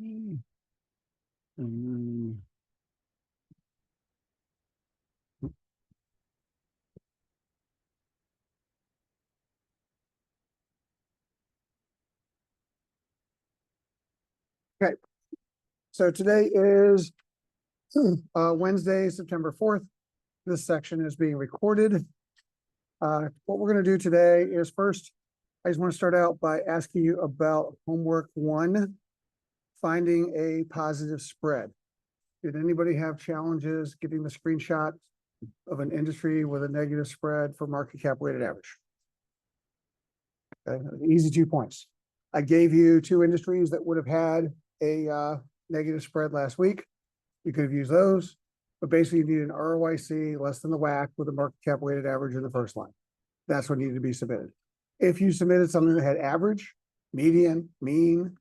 Mm. Okay, so today is Wednesday, September 4th. This section is being recorded. What we're going to do today is first, I just want to start out by asking you about homework 1, finding a positive spread. Did anybody have challenges getting the screenshot of an industry with a negative spread for market cap weighted average? Okay, easy 2 points. I gave you 2 industries that would have had a negative spread last week. You could have used those, but basically you need an ROIC less than the WACC with a market cap weighted average in the first line. That's what needed to be submitted. If you submitted something that had average, median, mean,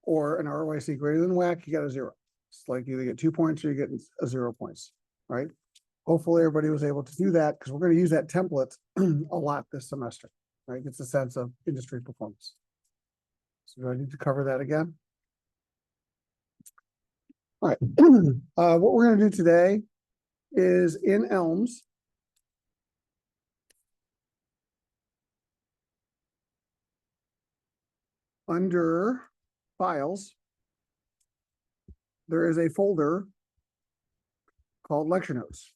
or an ROIC greater than WACC, you got a 0. It's like you either get 2 points or you get a 0 points, right? Hopefully everybody was able to do that because we're going to use that template a lot this semester, right? It's a sense of industry performance. So do I need to cover that again? All right. What we're going to do today is in ELMS. Under Files, there is a folder called Lecture Notes.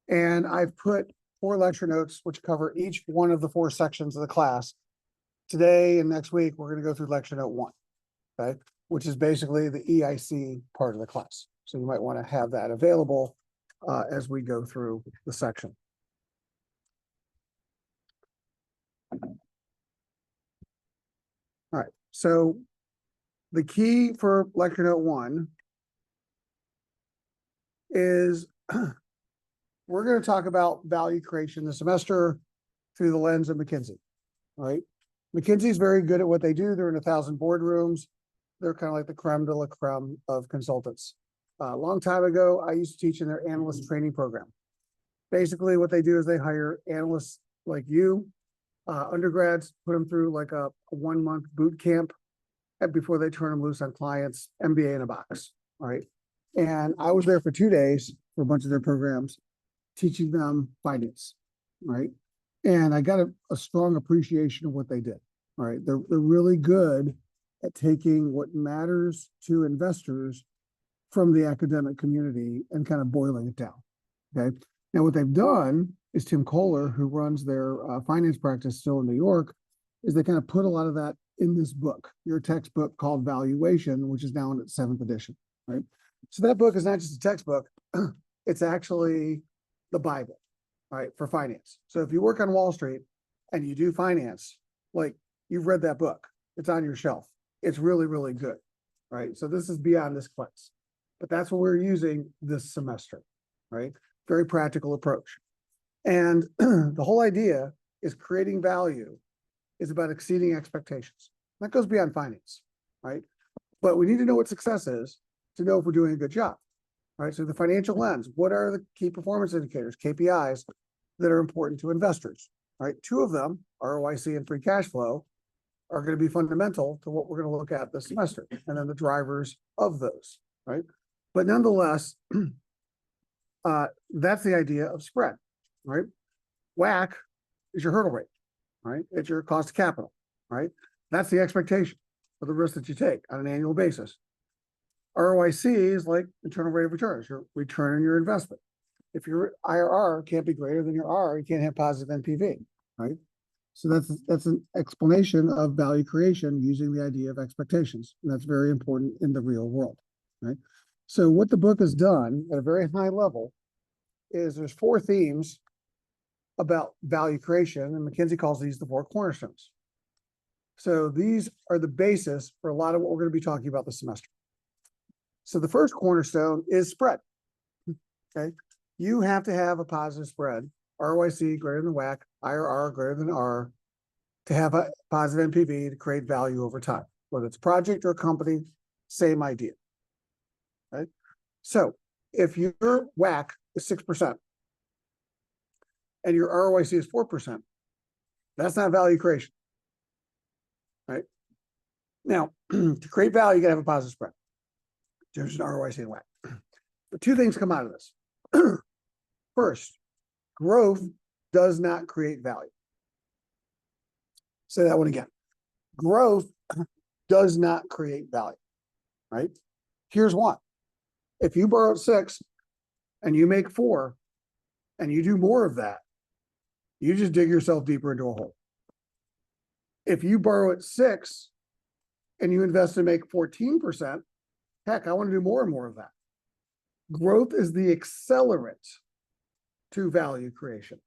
And I've put 4 lecture notes which cover each one of the 4 sections of the class. Today and next week, we're going to go through Lecture Note 1, okay, which is basically the EIC part of the class. So you might want to have that available as we go through the section. All right, so the key for Lecture Note 1 is we're going to talk about value creation this semester through the lens of McKinsey, right? McKinsey is very good at what they do. They're in 1,000 boardrooms. They're kind of like the creme de la creme of consultants. A long time ago, I used to teach in their analyst training program. Basically, what they do is they hire analysts like you, undergrads, put them through like a 1-month boot camp before they turn them loose on clients, MBA in a box, all right? And I was there for 2 days for a bunch of their programs, teaching them finance, right? And I got a strong appreciation of what they did, all right? They're really good at taking what matters to investors from the academic community and kind of boiling it down, okay? Now, what they've done is Tim Kohler, who runs their finance practice still in New York, is they kind of put a lot of that in this book, your textbook called Valuation, which is now in its 7th edition, right? So that book is not just a textbook, it's actually the Bible, right, for finance. So if you work on Wall Street and you do finance, like you've read that book, it's on your shelf. It's really, really good, right? So this is beyond this class, but that's what we're using this semester, right? Very practical approach. And the whole idea is creating value is about exceeding expectations. That goes beyond finance, right? But we need to know what success is to know if we're doing a good job, right? So the financial lens, what are the key performance indicators, KPIs, that are important to investors, right? 2 of them, ROIC and free cash flow, are going to be fundamental to what we're going to look at this semester, and then the drivers of those, right? But nonetheless, that's the idea of spread, right? WACC is your hurdle rate, right? It's your cost of capital, right? That's the expectation for the risk that you take on an annual basis. ROIC is like internal rate of return, your return on your investment. If your IRR can't be greater than your R, you can't have positive NPV, right? So that's an explanation of value creation using the idea of expectations. And that's very important in the real world, right? So what the book has done at a very high level is there's 4 themes about value creation, and McKinsey calls these the 4 cornerstones. So these are the basis for a lot of what we're going to be talking about this semester. So the first cornerstone is spread, okay? You have to have a positive spread, ROIC greater than WACC, IRR greater than R, to have a positive NPV to create value over time. Whether it's a project or a company, same idea, right? So if your WACC is 6% and your ROIC is 4%, that's not value creation, right? Now, to create value, you gotta have a positive spread. There's an ROIC and WACC. But two things come out of this. First, growth does not create value. Say that one again. Growth does not create value, right? Here's one. If you borrow at 6 and you make 4 and you do more of that, you just dig yourself deeper into a hole. If you borrow at 6 and you invest and make 14%, heck, I want to do more and more of that. Growth is the accelerant to value creation,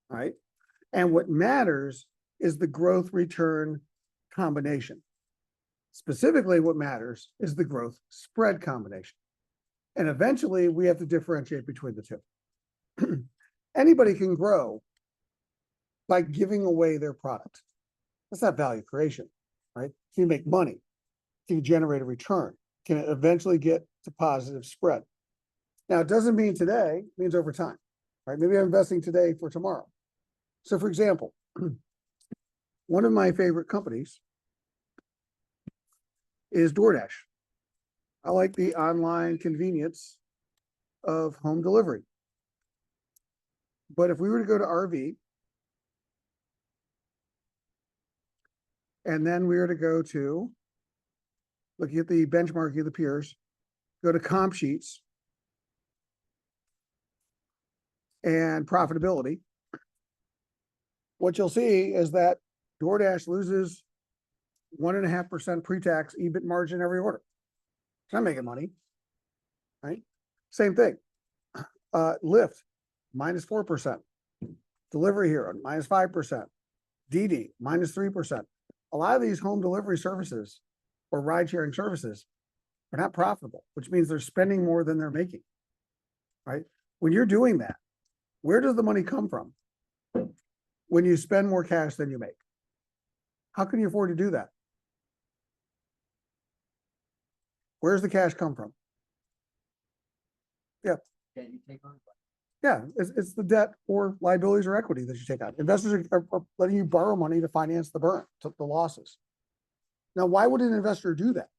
right? And what matters is the growth return combination. Specifically, what matters is the growth spread combination. And eventually, we have to differentiate between the two. Anybody can grow by giving away their product. That's not value creation, right? Can you make money? Can you generate a return? Can it eventually get to positive spread? Now, it doesn't mean today, it means over time, right? Maybe I'm investing today for tomorrow. So for example, one of my favorite companies is DoorDash. I like the online convenience of home delivery. But if we were to go to RV, and then we were to go to, looking at the benchmarking of the peers, go to comp sheets and profitability, what you'll see is that DoorDash loses 1.5% pre-tax EBIT margin every order. It's not making money, right? Same thing. Lyft, -4%. Delivery Hero, -5%. DD, -3%. A lot of these home delivery services or ride-sharing services are not profitable, which means they're spending more than they're making, right? When you're doing that, where does the money come from? When you spend more cash than you make. How can you afford to do that? Where's the cash come from? Yeah. Yeah, it's the debt or liabilities or equity that you take out. Investors are letting you borrow money to finance the burn, the losses. Now, why would an investor do that?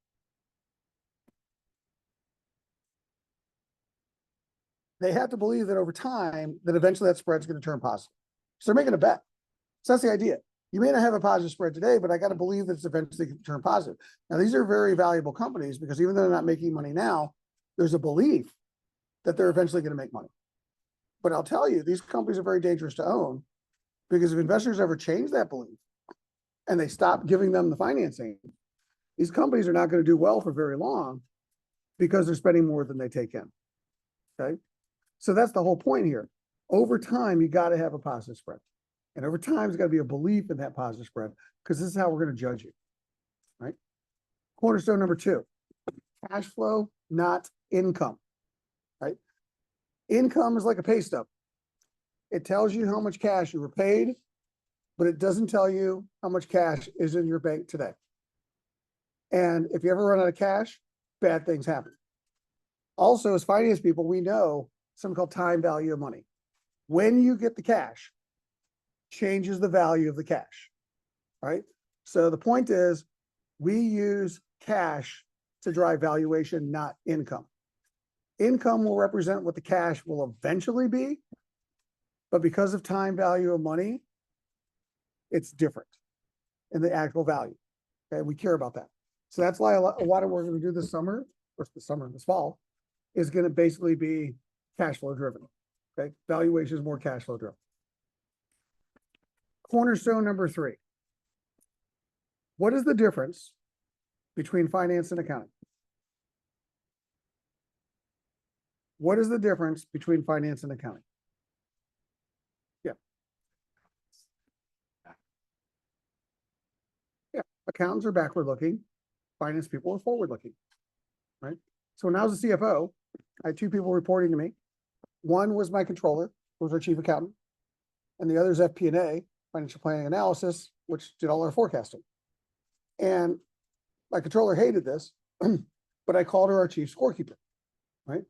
They have to believe that over time, that eventually that spread's going to turn positive. So they're making a bet. So that's the idea. You may not have a positive spread today, but I got to believe that it's eventually going to turn positive. Now, these are very valuable companies because even though they're not making money now, there's a belief that they're eventually going to make money. But I'll tell you, these companies are very dangerous to own because if investors ever change that belief and they stop giving them the financing, these companies are not going to do well for very long because they're spending more than they take in. Okay. So that's the whole point here. Over time, you got to have a positive spread. And over time, there's got to be a belief in that positive spread because this is how we're going to judge you, right? Cornerstone number 2, cash flow, not income, right? Income is like a pay stub. It tells you how much cash you were paid, but it doesn't tell you how much cash is in your bank today. And if you ever run out of cash, bad things happen. Also, as finance people, we know something called time value of money. When you get the cash, changes the value of the cash, right? So the point is, we use cash to drive valuation, not income. Income will represent what the cash will eventually be, but because of time value of money, it's different in the actual value. Okay, we care about that. So that's why a lot of what we're going to do this summer, or this fall, is going to basically be cash flow driven. Okay, valuation is more cash flow driven. Cornerstone number 3. What is the difference between finance and accounting? What is the difference between finance and accounting? Yeah. Yeah. Accountants are backward looking. Finance people are forward looking. Right. So when I was a CFO, I had 2 people reporting to me. One was my controller, who was our chief accountant, and the other is FP&A, financial planning analysis, which did all our forecasting. And my controller hated this, but I called her our chief scorekeeper, right?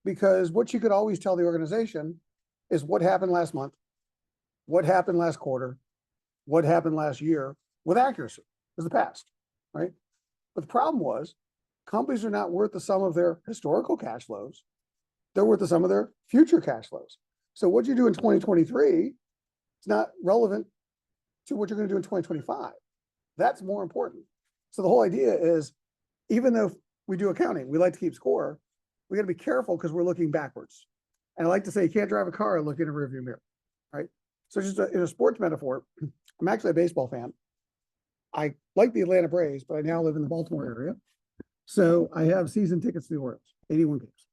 Because what you could always tell the organization is what happened last month, what happened last quarter, what happened last year with accuracy, is the past, right? But the problem was companies are not worth the sum of their historical cash flows. They're worth the sum of their future cash flows. So what you do in 2023 is not relevant to what you're going to do in 2025. That's more important. So the whole idea is, even though we do accounting, we like to keep score, we got to be careful because we're looking backwards. And I like to say, you can't drive a car and look in a rearview mirror, right? So just in a sports metaphor, I'm actually a baseball fan. I like the Atlanta Braves, but I now live in the Baltimore area. So I have season tickets to the Orioles, 81 games,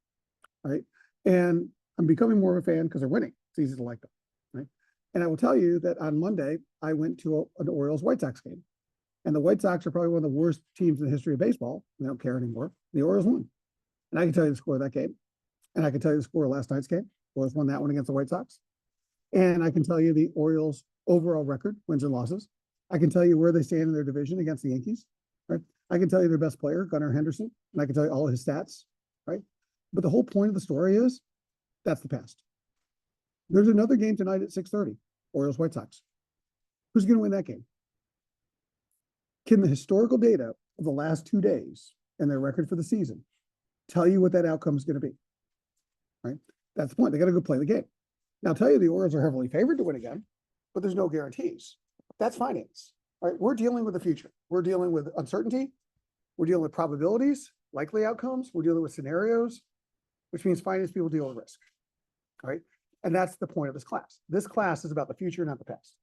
right? And I'm becoming more of a fan because they're winning. It's easy to like them, right? And I will tell you that on Monday, I went to an Orioles White Sox game. And the White Sox are probably one of the worst teams in the history of baseball. They don't care anymore. The Orioles won. And I can tell you the score of that game. And I can tell you the score of last night's game. The Orioles won that one against the White Sox. And I can tell you the Orioles' overall record, wins and losses. I can tell you where they stand in their division against the Yankees, right? I can tell you their best player, Gunnar Henderson, and I can tell you all of his stats, right? But the whole point of the story is that's the past. There's another game tonight at 6:30, Orioles White Sox. Who's going to win that game? Can the historical data of the last 2 days and their record for the season tell you what that outcome is going to be? Right? That's the point. They got to go play the game. Now, I'll tell you the Orioles are heavily favored to win again, but there's no guarantees. That's finance. Right? We're dealing with the future. We're dealing with uncertainty. We're dealing with probabilities, likely outcomes. We're dealing with scenarios, which means finance people deal with risk. All right. And that's the point of this class. This class is about the future, not the past.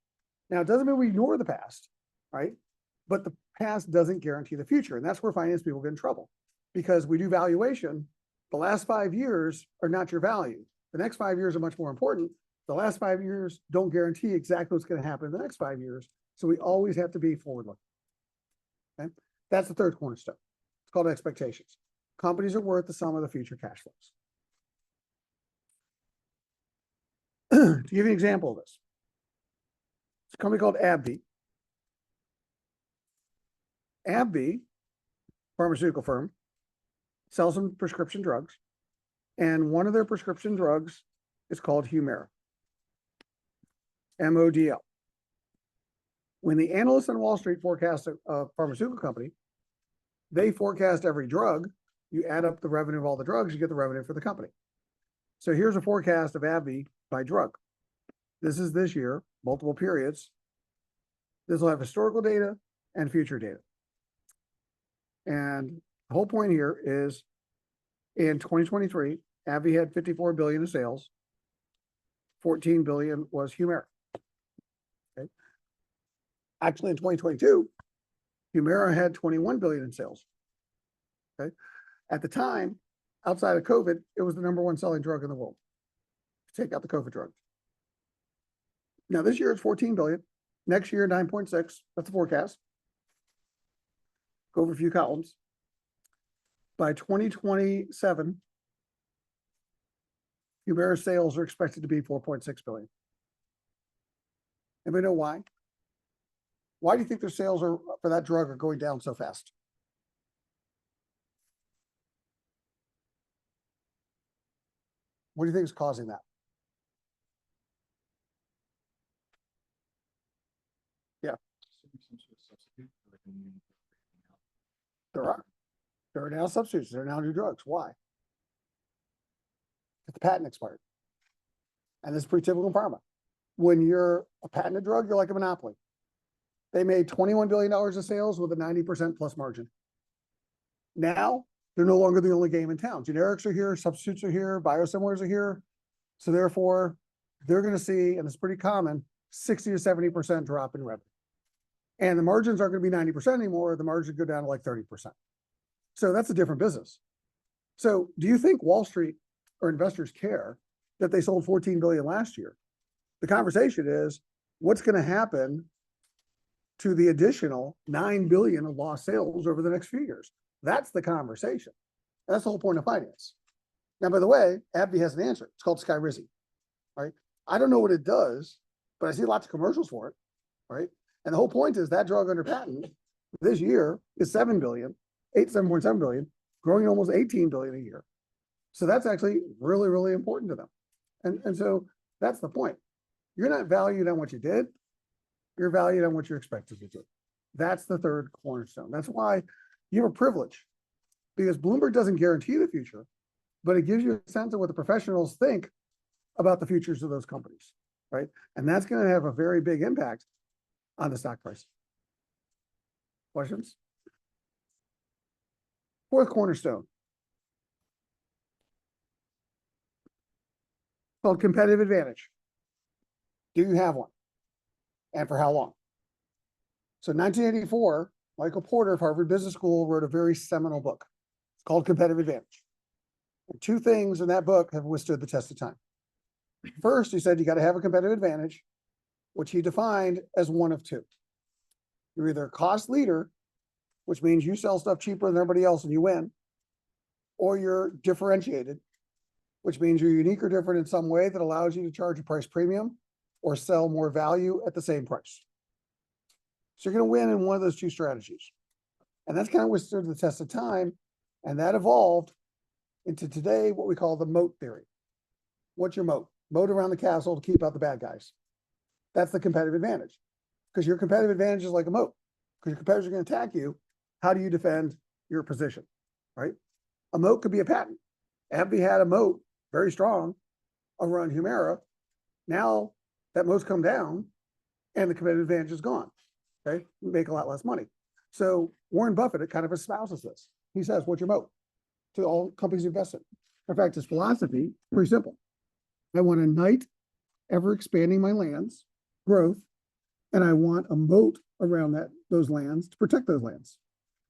Now, it doesn't mean we ignore the past, right? But the past doesn't guarantee the future. And that's where finance people get in trouble, because we do valuation. The last 5 years are not your value. The next 5 years are much more important. The last 5 years don't guarantee exactly what's going to happen in the next 5 years. So we always have to be forward-looking. Okay? That's the third cornerstone. It's called expectations. Companies are worth the sum of the future cash flows. To give you an example of this, it's a company called AbbVie. AbbVie, pharmaceutical firm, sells some prescription drugs, and one of their prescription drugs is called Humira, MODL. When the analysts on Wall Street forecast a pharmaceutical company, they forecast every drug. You add up the revenue of all the drugs, you get the revenue for the company. So here's a forecast of AbbVie by drug. This is this year, multiple periods. This will have historical data and future data. And the whole point here is, in 2023, AbbVie had $54 billion in sales. $14 billion was Humira. Okay. Actually, in 2022, Humira had $21 billion in sales. Okay. At the time, outside of COVID, it was the #1 selling drug in the world. Take out the COVID drugs. Now, this year it's $14 billion. Next year, 9.6. That's the forecast. Go over a few columns. By 2027, Humira sales are expected to be $4.6 billion. Anybody know why? Why do you think their sales are for that drug are going down so fast? What do you think is causing that? Yeah. There are now substitutes. There are now new drugs. Why? The patent expired. And this is pretty typical in pharma. When you're a patented drug, you're like a monopoly. They made $21 billion of sales with a 90% plus margin. Now, they're no longer the only game in town. Generics are here, substitutes are here, biosimilars are here. So therefore, they're going to see, and it's pretty common, 60 to 70% drop in revenue. And the margins aren't going to be 90% anymore. The margins go down to like 30%. So that's a different business. So do you think Wall Street or investors care that they sold 14 billion last year? The conversation is, what's going to happen to the additional 9 billion of lost sales over the next few years? That's the conversation. That's the whole point of finance. Now, by the way, AbbVie has an answer. It's called Skyrizi, right? I don't know what it does, but I see lots of commercials for it, right? And the whole point is that drug under patent this year is 7 billion, 7.7 billion, growing almost 18 billion a year. So that's actually really, really important to them. And so that's the point. You're not valued on what you did. You're valued on what you're expected to do. That's the third cornerstone. That's why You have a privilege because Bloomberg doesn't guarantee the future, but it gives you a sense of what the professionals think about the futures of those companies, right? And that's going to have a very big impact on the stock price. Questions? Fourth cornerstone, called competitive advantage. Do you have one? And for how long? So 1984, Michael Porter of Harvard Business School wrote a very seminal book. It's called Competitive Advantage. And two things in that book have withstood the test of time. First, he said you got to have a competitive advantage, which he defined as one of two. You're either a cost leader, which means you sell stuff cheaper than everybody else and you win, or you're differentiated, which means you're unique or different in some way that allows you to charge a price premium or sell more value at the same price. So you're going to win in one of those two strategies. And that's kind of withstood the test of time. And that evolved into today what we call the moat theory. What's your moat? Moat around the castle to keep out the bad guys. That's the competitive advantage. Because your competitive advantage is like a moat. Because your competitors are going to attack you. How do you defend your position? Right? A moat could be a patent. AbbVie had a moat, very strong, around Humira. Now that moat's come down and the competitive advantage is gone. Okay, we make a lot less money. So Warren Buffett, it kind of espouses this. He says, what's your moat to all companies you invest in? In fact, his philosophy, pretty simple. I want a knight ever expanding my lands, growth, and I want a moat around those lands to protect those lands.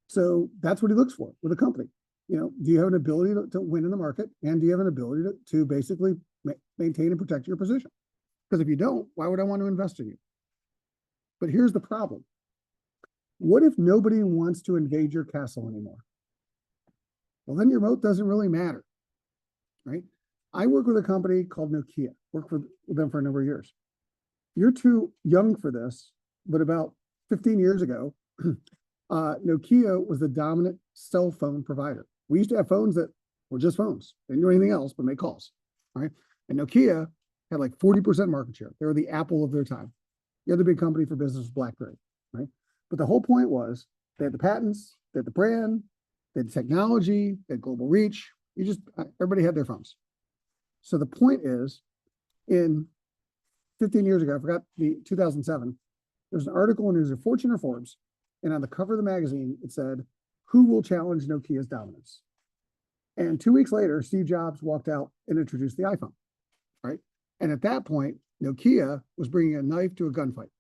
So that's what he looks for with a company. You know, do you have an ability to win in the market? And do you have an ability to basically maintain and protect your position? Because if you don't, why would I want to invest in you? But here's the problem. What if nobody wants to invade your castle anymore? Well, then your moat doesn't really matter, right? I work with a company called Nokia, worked with them for a number of years. You're too young for this, but about 15 years ago, Nokia was the dominant cell phone provider. We used to have phones that were just phones. They didn't do anything else but make calls, right? And Nokia had like 40% market share. They were the Apple of their time. The other big company for business was BlackBerry, right? But the whole point was they had the patents, they had the brand, they had the technology, they had global reach. Everybody had their phones. So the point is, in 15 years ago, I forgot 2007, there's an article in either Fortune or Forbes, and on the cover of the magazine, it said, who will challenge Nokia's dominance? And 2 weeks later, Steve Jobs walked out and introduced the iPhone, right? And at that point, Nokia was bringing a knife to a gunfight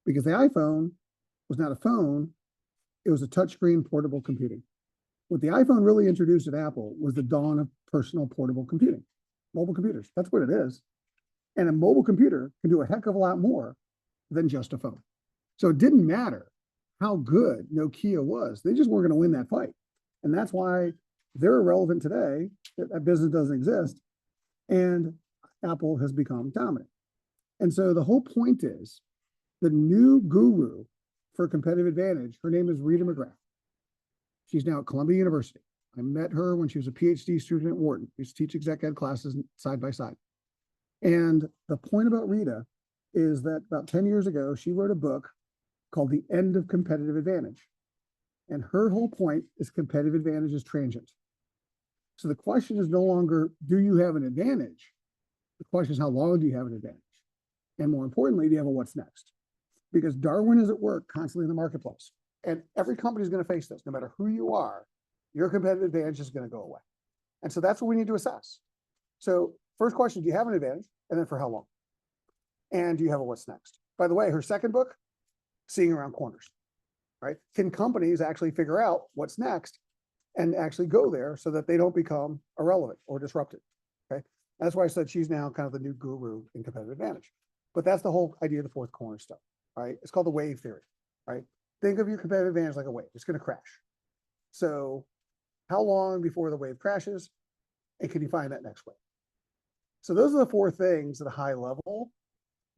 because the iPhone was not a phone. It was a touchscreen portable computing. What the iPhone really introduced at Apple was the dawn of personal portable computing, mobile computers. That's what it is. And a mobile computer can do a heck of a lot more than just a phone. So it didn't matter how good Nokia was. They just weren't going to win that fight. And that's why they're irrelevant today. That business doesn't exist. And Apple has become dominant. And so the whole point is the new guru for competitive advantage, her name is Rita McGrath. She's now at Columbia University. I met her when she was a PhD student at Wharton. We used to teach exec ed classes side by side. And the point about Rita is that about 10 years ago, she wrote a book called The End of Competitive Advantage. And her whole point is competitive advantage is transient. So the question is no longer, do you have an advantage? The question is, how long do you have an advantage? And more importantly, do you have a what's next? Because Darwin is at work constantly in the marketplace. And every company is going to face this. No matter who you are, your competitive advantage is going to go away. And so that's what we need to assess. So first question, do you have an advantage? And then for how long? And do you have a what's next? By the way, her second book, Seeing Around Corners, right? Can companies actually figure out what's next and actually go there so that they don't become irrelevant or disrupted, okay? That's why I said she's now kind of the new guru in competitive advantage. But that's the whole idea of the fourth cornerstone, right? It's called the wave theory, right? Think of your competitive advantage like a wave. It's going to crash. So how long before the wave crashes? And can you find that next wave? So those are the four things at a high level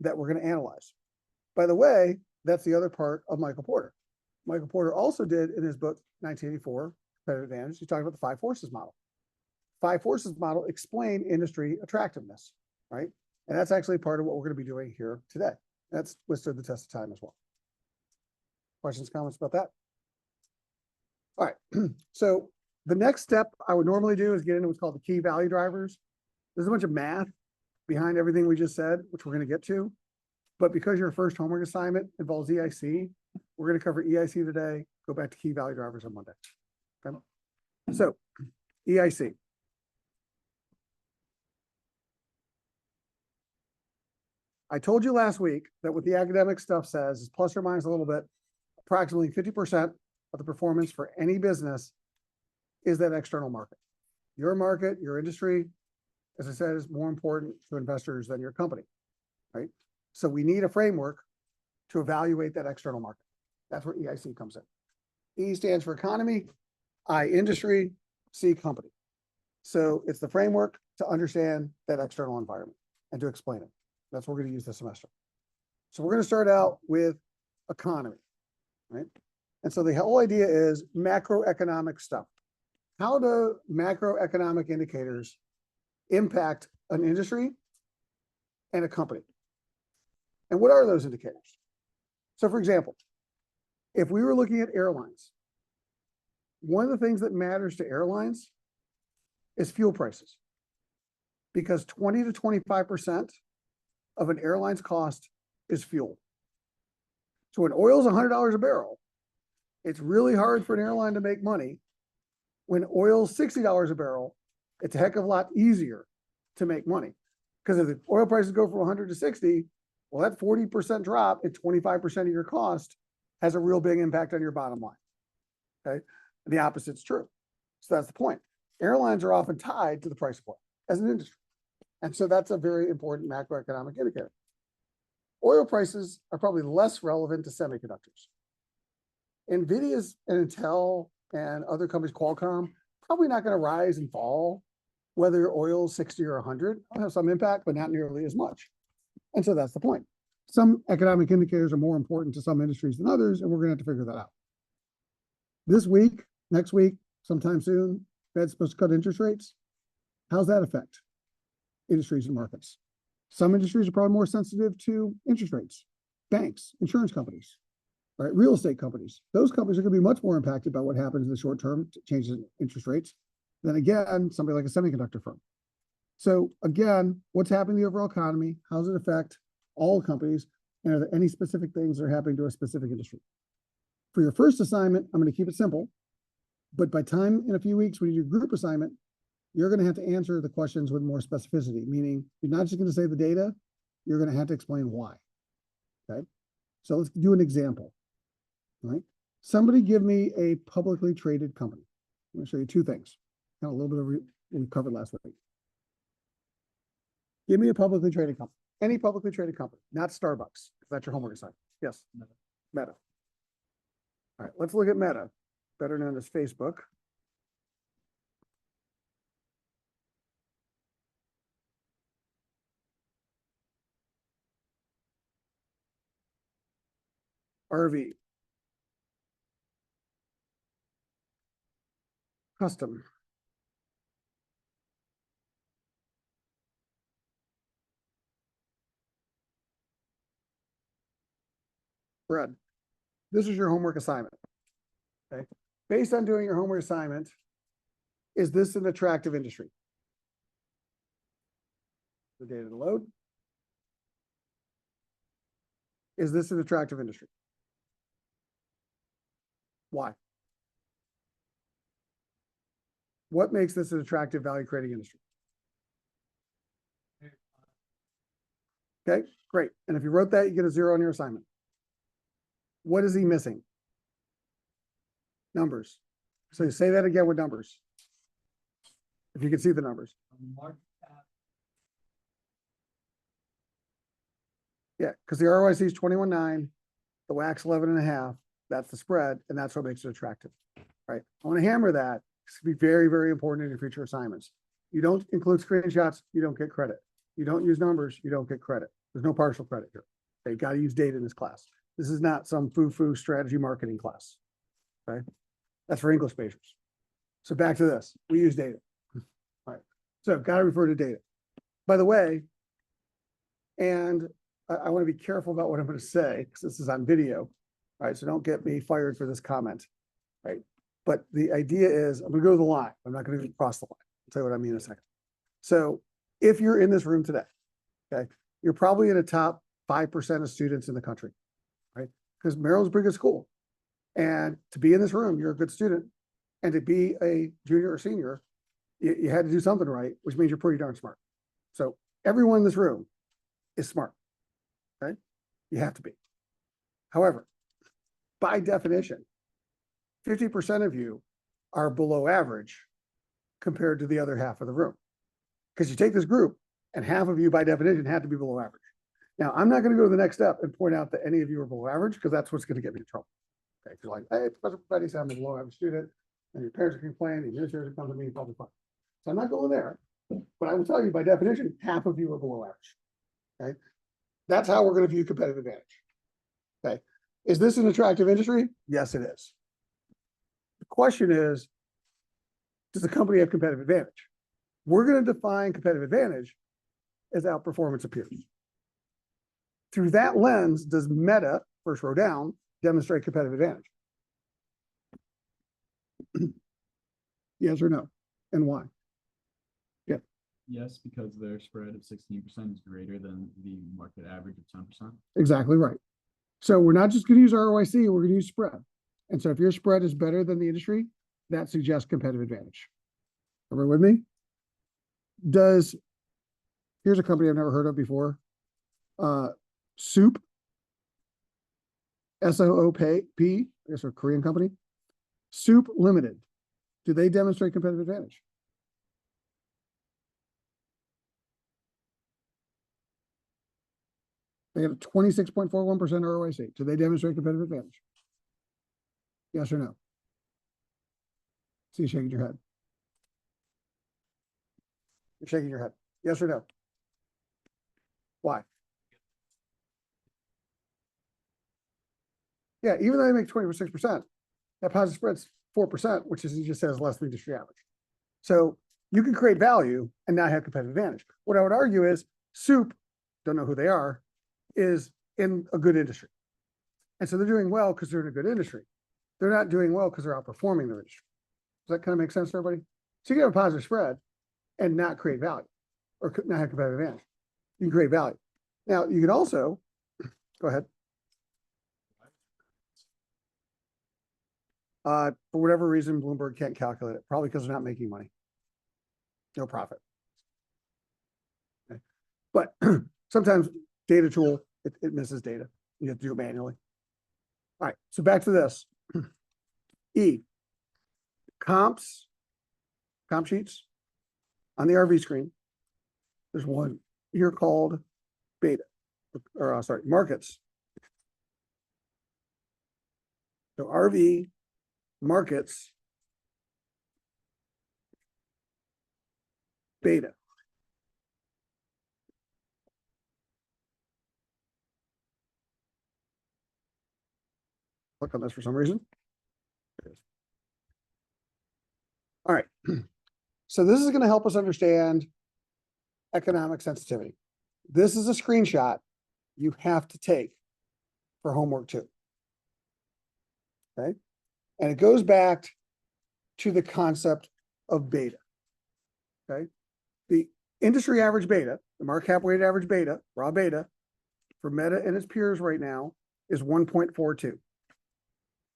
that we're going to analyze. By the way, that's the other part of Michael Porter. Michael Porter also did in his book, 1984, Competitive Advantage, he talked about the five forces model. Five forces model explain industry attractiveness, right? And that's actually part of what we're going to be doing here today. That's withstood the test of time as well. Questions, comments about that? All right. So the next step I would normally do is get into what's called the key value drivers. There's a bunch of math behind everything we just said, which we're going to get to. But because your first homework assignment involves EIC, we're going to cover EIC today, go back to key value drivers on Monday. Okay? So EIC. I told you last week that what the academic stuff says is plus or minus a little bit, approximately 50% of the performance for any business is that external market. Your market, your industry, as I said, is more important to investors than your company, right? So we need a framework to evaluate that external market. That's where EIC comes in. E stands for economy, I industry, C company. So it's the framework to understand that external environment and to explain it. That's what we're going to use this semester. So we're going to start out with economy, right? And so the whole idea is macroeconomic stuff. How do macroeconomic indicators impact an industry and a company? And what are those indicators? So for example, if we were looking at airlines, one of the things that matters to airlines is fuel prices, because 20 to 25% of an airline's cost is fuel. So when oil is $100 a barrel, it's really hard for an airline to make money. When oil's $60 a barrel, it's a heck of a lot easier to make money. Because if the oil prices go from 100 to 60, well, that 40% drop at 25% of your cost has a real big impact on your bottom line. Okay. And the opposite's true. So that's the point. Airlines are often tied to the price of oil as an industry. And so that's a very important macroeconomic indicator. Oil prices are probably less relevant to semiconductors. NVIDIA's and Intel and other companies, Qualcomm, probably not going to rise and fall, whether oil's 60 or 100. It'll have some impact, but not nearly as much. And so that's the point. Some economic indicators are more important to some industries than others, and we're going to have to figure that out. This week, next week, sometime soon, Fed's supposed to cut interest rates. How's that affect industries and markets? Some industries are probably more sensitive to interest rates. Banks, insurance companies, right? Real estate companies. Those companies are going to be much more impacted by what happens in the short term, changes in interest rates, than again, somebody like a semiconductor firm. So again, what's happening in the overall economy? How does it affect all companies? And are there any specific things that are happening to a specific industry? For your first assignment, I'm going to keep it simple. But by time in a few weeks, when you do group assignment, you're going to have to answer the questions with more specificity, meaning you're not just going to say the data, you're going to have to explain why. Okay. So let's do an example. All right. Somebody give me a publicly traded company. I'm going to show you two things. Kind of a little bit of what we covered last week. Give me a publicly traded company. Any publicly traded company, not Starbucks, if that's your homework assignment. Yes. Meta. All right, let's look at Meta, better known as Facebook. RV. Custom. Bread. This is your homework assignment. Okay. Based on doing your homework assignment, is this an attractive industry? The data to load. Is this an attractive industry? Why? What makes this an attractive value creating industry? Okay, great. And if you wrote that, you get a 0 on your assignment. What is he missing? Numbers. So you say that again with numbers. If you can see the numbers. Yeah, because the ROIC is 21.9, the WAC's 11.5. That's the spread, and that's what makes it attractive, right? I want to hammer that. It's going to be very, very important in your future assignments. You don't include screenshots, you don't get credit. You don't use numbers, you don't get credit. There's no partial credit here. You've got to use data in this class. This is not some foo-foo strategy marketing class, okay? That's for English majors. So back to this. We use data. All right. So got to refer to data. By the way, and I want to be careful about what I'm going to say because this is on video. All right. So don't get me fired for this comment. Right. But the idea is, I'm gonna go to the line. I'm not gonna cross the line. I'll tell you what I mean in a second. So if you're in this room today, okay, you're probably in the top 5% of students in the country, right? Because Maryland's a pretty good school. And to be in this room, you're a good student. And to be a junior or senior, you had to do something right, which means you're pretty darn smart. So everyone in this room is smart, right? You have to be. However, by definition, 50% of you are below average compared to the other half of the room. Because you take this group and half of you by definition have to be below average. Now, I'm not going to go to the next step and point out that any of you are below average because that's what's going to get me in trouble. Okay, because like, hey, Professor Perfetti said I'm a below average student, and your parents are complaining, and your parents come to me, probably fine. So I'm not going there, but I will tell you by definition, half of you are below average. Okay, that's how we're going to view competitive advantage. Okay, is this an attractive industry? Yes, it is. The question is, does the company have competitive advantage? We're going to define competitive advantage as outperformance of peers. Through that lens, does Meta, first row down, demonstrate competitive advantage? Yes or no? And why? Yeah. Yes, because their spread of 16% is greater than the market average of 10%. Exactly right. So we're not just going to use ROIC, we're going to use spread. And so if your spread is better than the industry, that suggests competitive advantage. Everyone with me? Here's a company I've never heard of before. Soup, SOOP, I guess a Korean company. Soup Limited. Do they demonstrate competitive advantage? They have a 26.41% ROIC. Do they demonstrate competitive advantage? Yes or no? See you shaking your head. You're shaking your head. Yes or no? Why? Yeah, even though they make 26%, that positive spread's 4%, which is, he just says, less than industry average. So you can create value and not have competitive advantage. What I would argue is Soup, don't know who they are, is in a good industry. And so they're doing well because they're in a good industry. They're not doing well because they're outperforming their industry. Does that kind of make sense to everybody? So you can have a positive spread and not create value or not have competitive advantage. You can create value. Now, you can also, go ahead. For whatever reason, Bloomberg can't calculate it, probably because they're not making money. No profit. Okay. But sometimes data tool, it misses data. You have to do it manually. All right, so back to this. E, comp sheets on the RV screen. There's one here called beta, or sorry, markets. So RV markets beta. Click on this for some reason. All right. So this is going to help us understand economic sensitivity. This is a screenshot you have to take for homework too. Okay. And it goes back to the concept of beta. Okay. The industry average beta, the market cap weighted average beta, raw beta, for Meta and its peers right now is 1.42.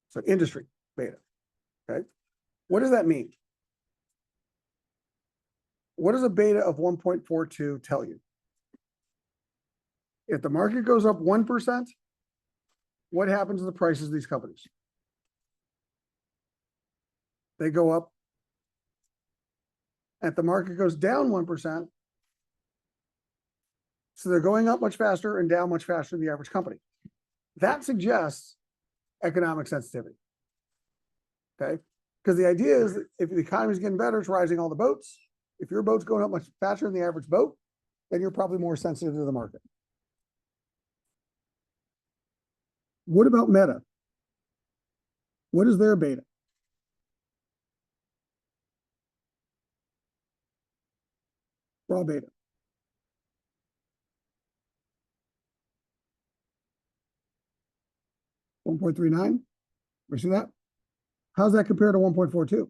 So industry beta. Okay. What does that mean? What does a beta of 1.42 tell you? If the market goes up 1%, what happens to the prices of these companies? They go up. If the market goes down 1%, so they're going up much faster and down much faster than the average company. That suggests economic sensitivity. Okay? Because the idea is that if the economy is getting better, it's rising all the boats. If your boat's going up much faster than the average boat, then you're probably more sensitive to the market. What about Meta? What is their beta? Raw beta. 1.39. We see that? How's that compare to 1.42? What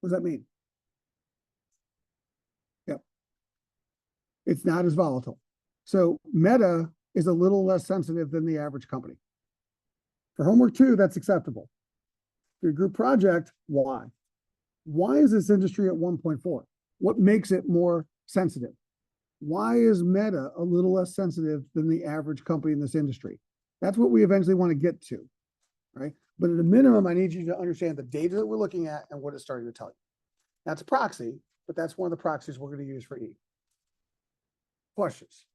does that mean? Yep. It's not as volatile. So Meta is a little less sensitive than the average company. For homework 2, that's acceptable. For your group project, why? Why is this industry at 1.4? What makes it more sensitive? Why is Meta a little less sensitive than the average company in this industry? That's what we eventually want to get to, right? But at a minimum, I need you to understand the data that we're looking at and what it's starting to tell you. That's a proxy, but that's one of the proxies we're going to use for E. Questions?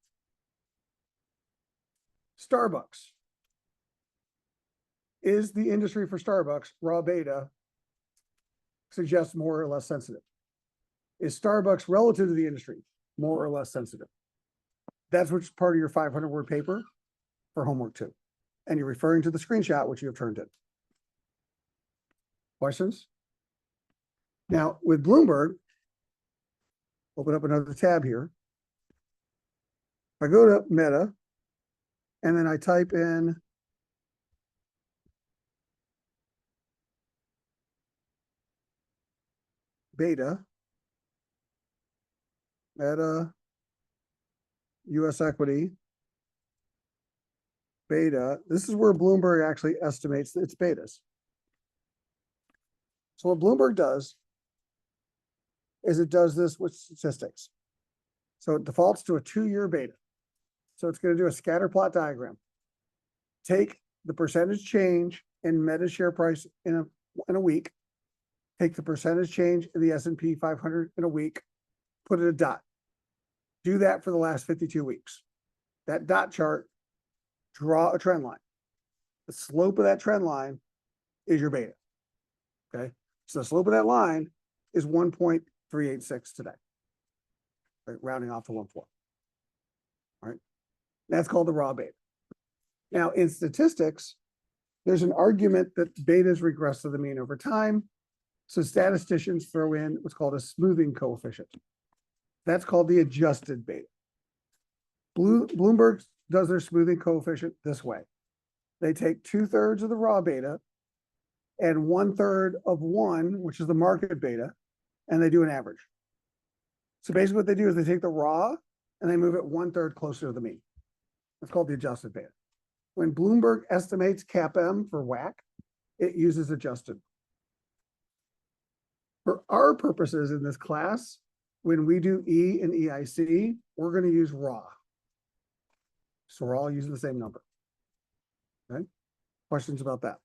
Starbucks. Is the industry for Starbucks, raw beta, suggests more or less sensitive? Is Starbucks relative to the industry more or less sensitive? That's which is part of your 500-word paper for homework 2. And you're referring to the screenshot, which you have turned in. Questions? Now, with Bloomberg, open up another tab here. If I go to Meta, and then I type in beta, Meta, US equity, beta. This is where Bloomberg actually estimates its betas. So what Bloomberg does is it does this with statistics. So it defaults to a 2-year beta. So it's going to do a scatter plot diagram. Take the percentage change in Meta share price in a week. Take the percentage change in the S&P 500 in a week. Put it a dot. Do that for the last 52 weeks. That dot chart, draw a trend line. The slope of that trend line is your beta. Okay. So the slope of that line is 1.386 today. Right, rounding off to 1.4. All right. That's called the raw beta. Now, in statistics, there's an argument that betas regress to the mean over time. So statisticians throw in what's called a smoothing coefficient. That's called the adjusted beta. Bloomberg does their smoothing coefficient this way. They take 2/3 of the raw beta and 1/3 of 1, which is the market beta, and they do an average. So basically what they do is they take the raw and they move it 1/3 closer to the mean. That's called the adjusted beta. When Bloomberg estimates CAPM for WACC, it uses adjusted. For our purposes in this class, when we do E and EIC, we're going to use raw. So we're all using the same number. Okay? Questions about that?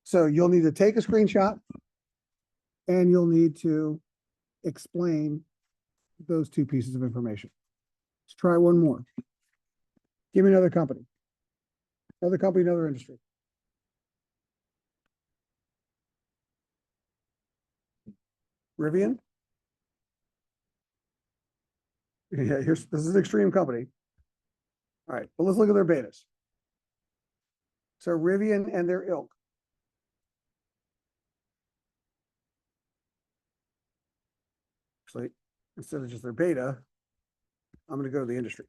So you'll need to take a screenshot and you'll need to explain those 2 pieces of information. Let's try one more. Give me another company. Another company, another industry. Rivian. Yeah, this is an extreme company. All right, but let's look at their betas. So Rivian and their ilk. Actually, instead of just their beta, I'm going to go to the industry.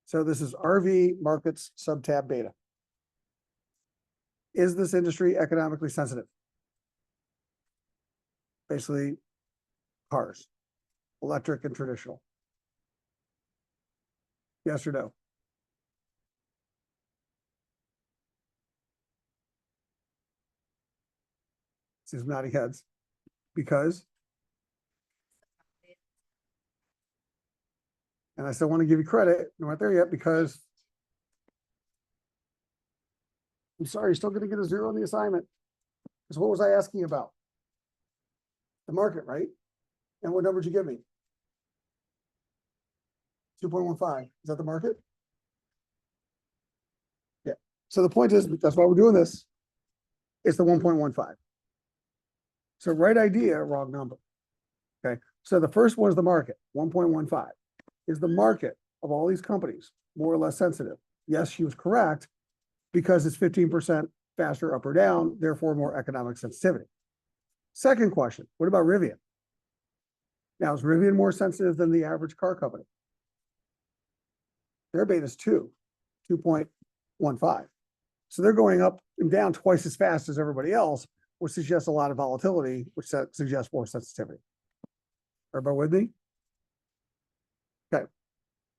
So this is RV markets subtab beta. Is this industry economically sensitive? Basically, cars, electric and traditional. Yes or no? See some nodding heads. Because? And I still want to give you credit. We're not there yet because I'm sorry, you're still going to get a 0 on the assignment. Because what was I asking about? The market, right? And what number did you give me? 2.15. Is that the market? Yeah. So the point is, that's why we're doing this. It's the 1.15. So right idea, wrong number. Okay. So the first one is the market, 1.15. Is the market of all these companies more or less sensitive? Yes, she was correct because it's 15% faster up or down, therefore more economic sensitivity. Second question, what about Rivian? Now, is Rivian more sensitive than the average car company? Their beta is 2. 2.15. So they're going up and down twice as fast as everybody else, which suggests a lot of volatility, which suggests more sensitivity. Everybody with me? Okay.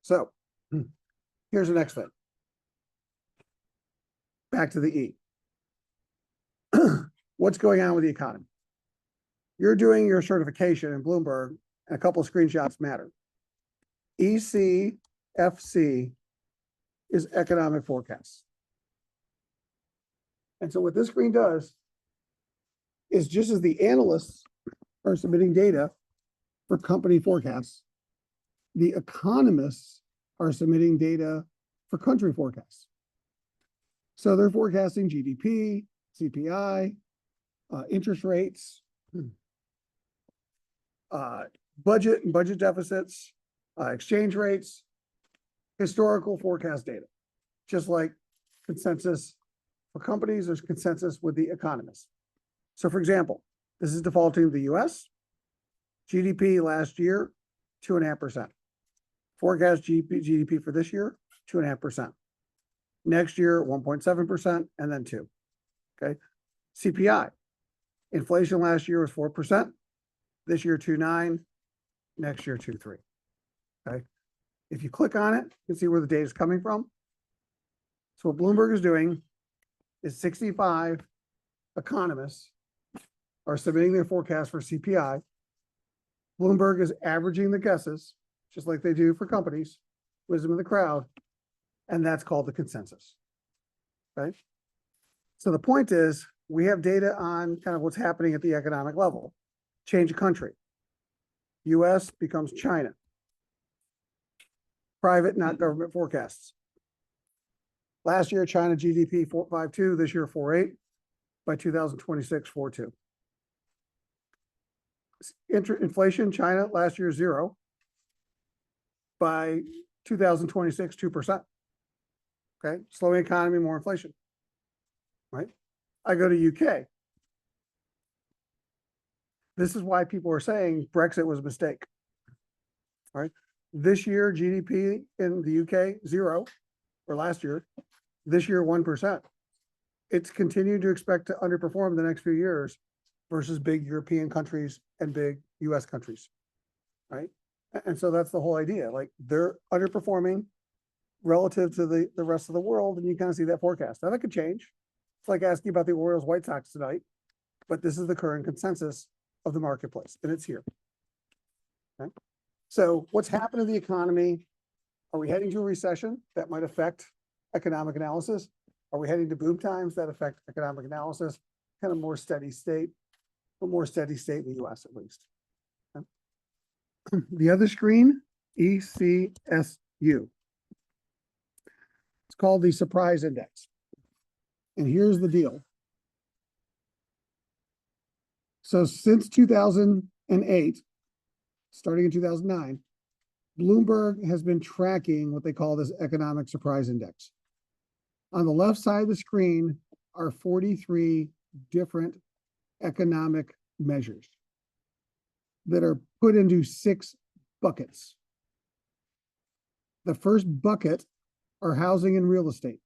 So here's the next thing. Back to the E. What's going on with the economy? You're doing your certification in Bloomberg, and a couple of screenshots matter. ECFC is economic forecasts. And so what this screen does is, just as the analysts are submitting data for company forecasts, the economists are submitting data for country forecasts. So they're forecasting GDP, CPI, interest rates, budget and budget deficits, exchange rates, historical forecast data. Just like consensus for companies, there's consensus with the economists. So for example, this is defaulting the US. GDP last year, 2.5%. Forecast GDP for this year, 2.5%. Next year, 1.7%, and then 2. Okay. CPI. Inflation last year was 4%. This year, 2.9. Next year, 2.3. Okay. If you click on it, you can see where the data is coming from. So what Bloomberg is doing is 65 economists are submitting their forecast for CPI. Bloomberg is averaging the guesses, just like they do for companies, wisdom of the crowd, and that's called the consensus. Okay. So the point is, we have data on kind of what's happening at the economic level. Change of country. US becomes China. Private, not government forecasts. Last year, China GDP 4.52, this year 4.8, by 2026, 4.2. Inflation, China last year 0, by 2026, 2%. Okay, slowing economy, more inflation. Right? I go to UK. This is why people are saying Brexit was a mistake. Right? This year, GDP in the UK, 0, or last year. This year, 1%. It's continued to expect to underperform the next few years versus big European countries and big US countries. Right? And so that's the whole idea. Like, they're underperforming relative to the rest of the world, and you kind of see that forecast. Now that could change. It's like asking about the Orioles White Sox tonight, but this is the current consensus of the marketplace, and it's here. Okay. So what's happened to the economy? Are we heading to a recession that might affect economic analysis? Are we heading to boom times that affect economic analysis? Kind of more steady state, but more steady state in the US at least. Okay. The other screen, ECSU. It's called the surprise index. And here's the deal. So since 2008, starting in 2009, Bloomberg has been tracking what they call this economic surprise index. On the left side of the screen are 43 different economic measures that are put into 6 buckets. The first bucket are housing and real estate.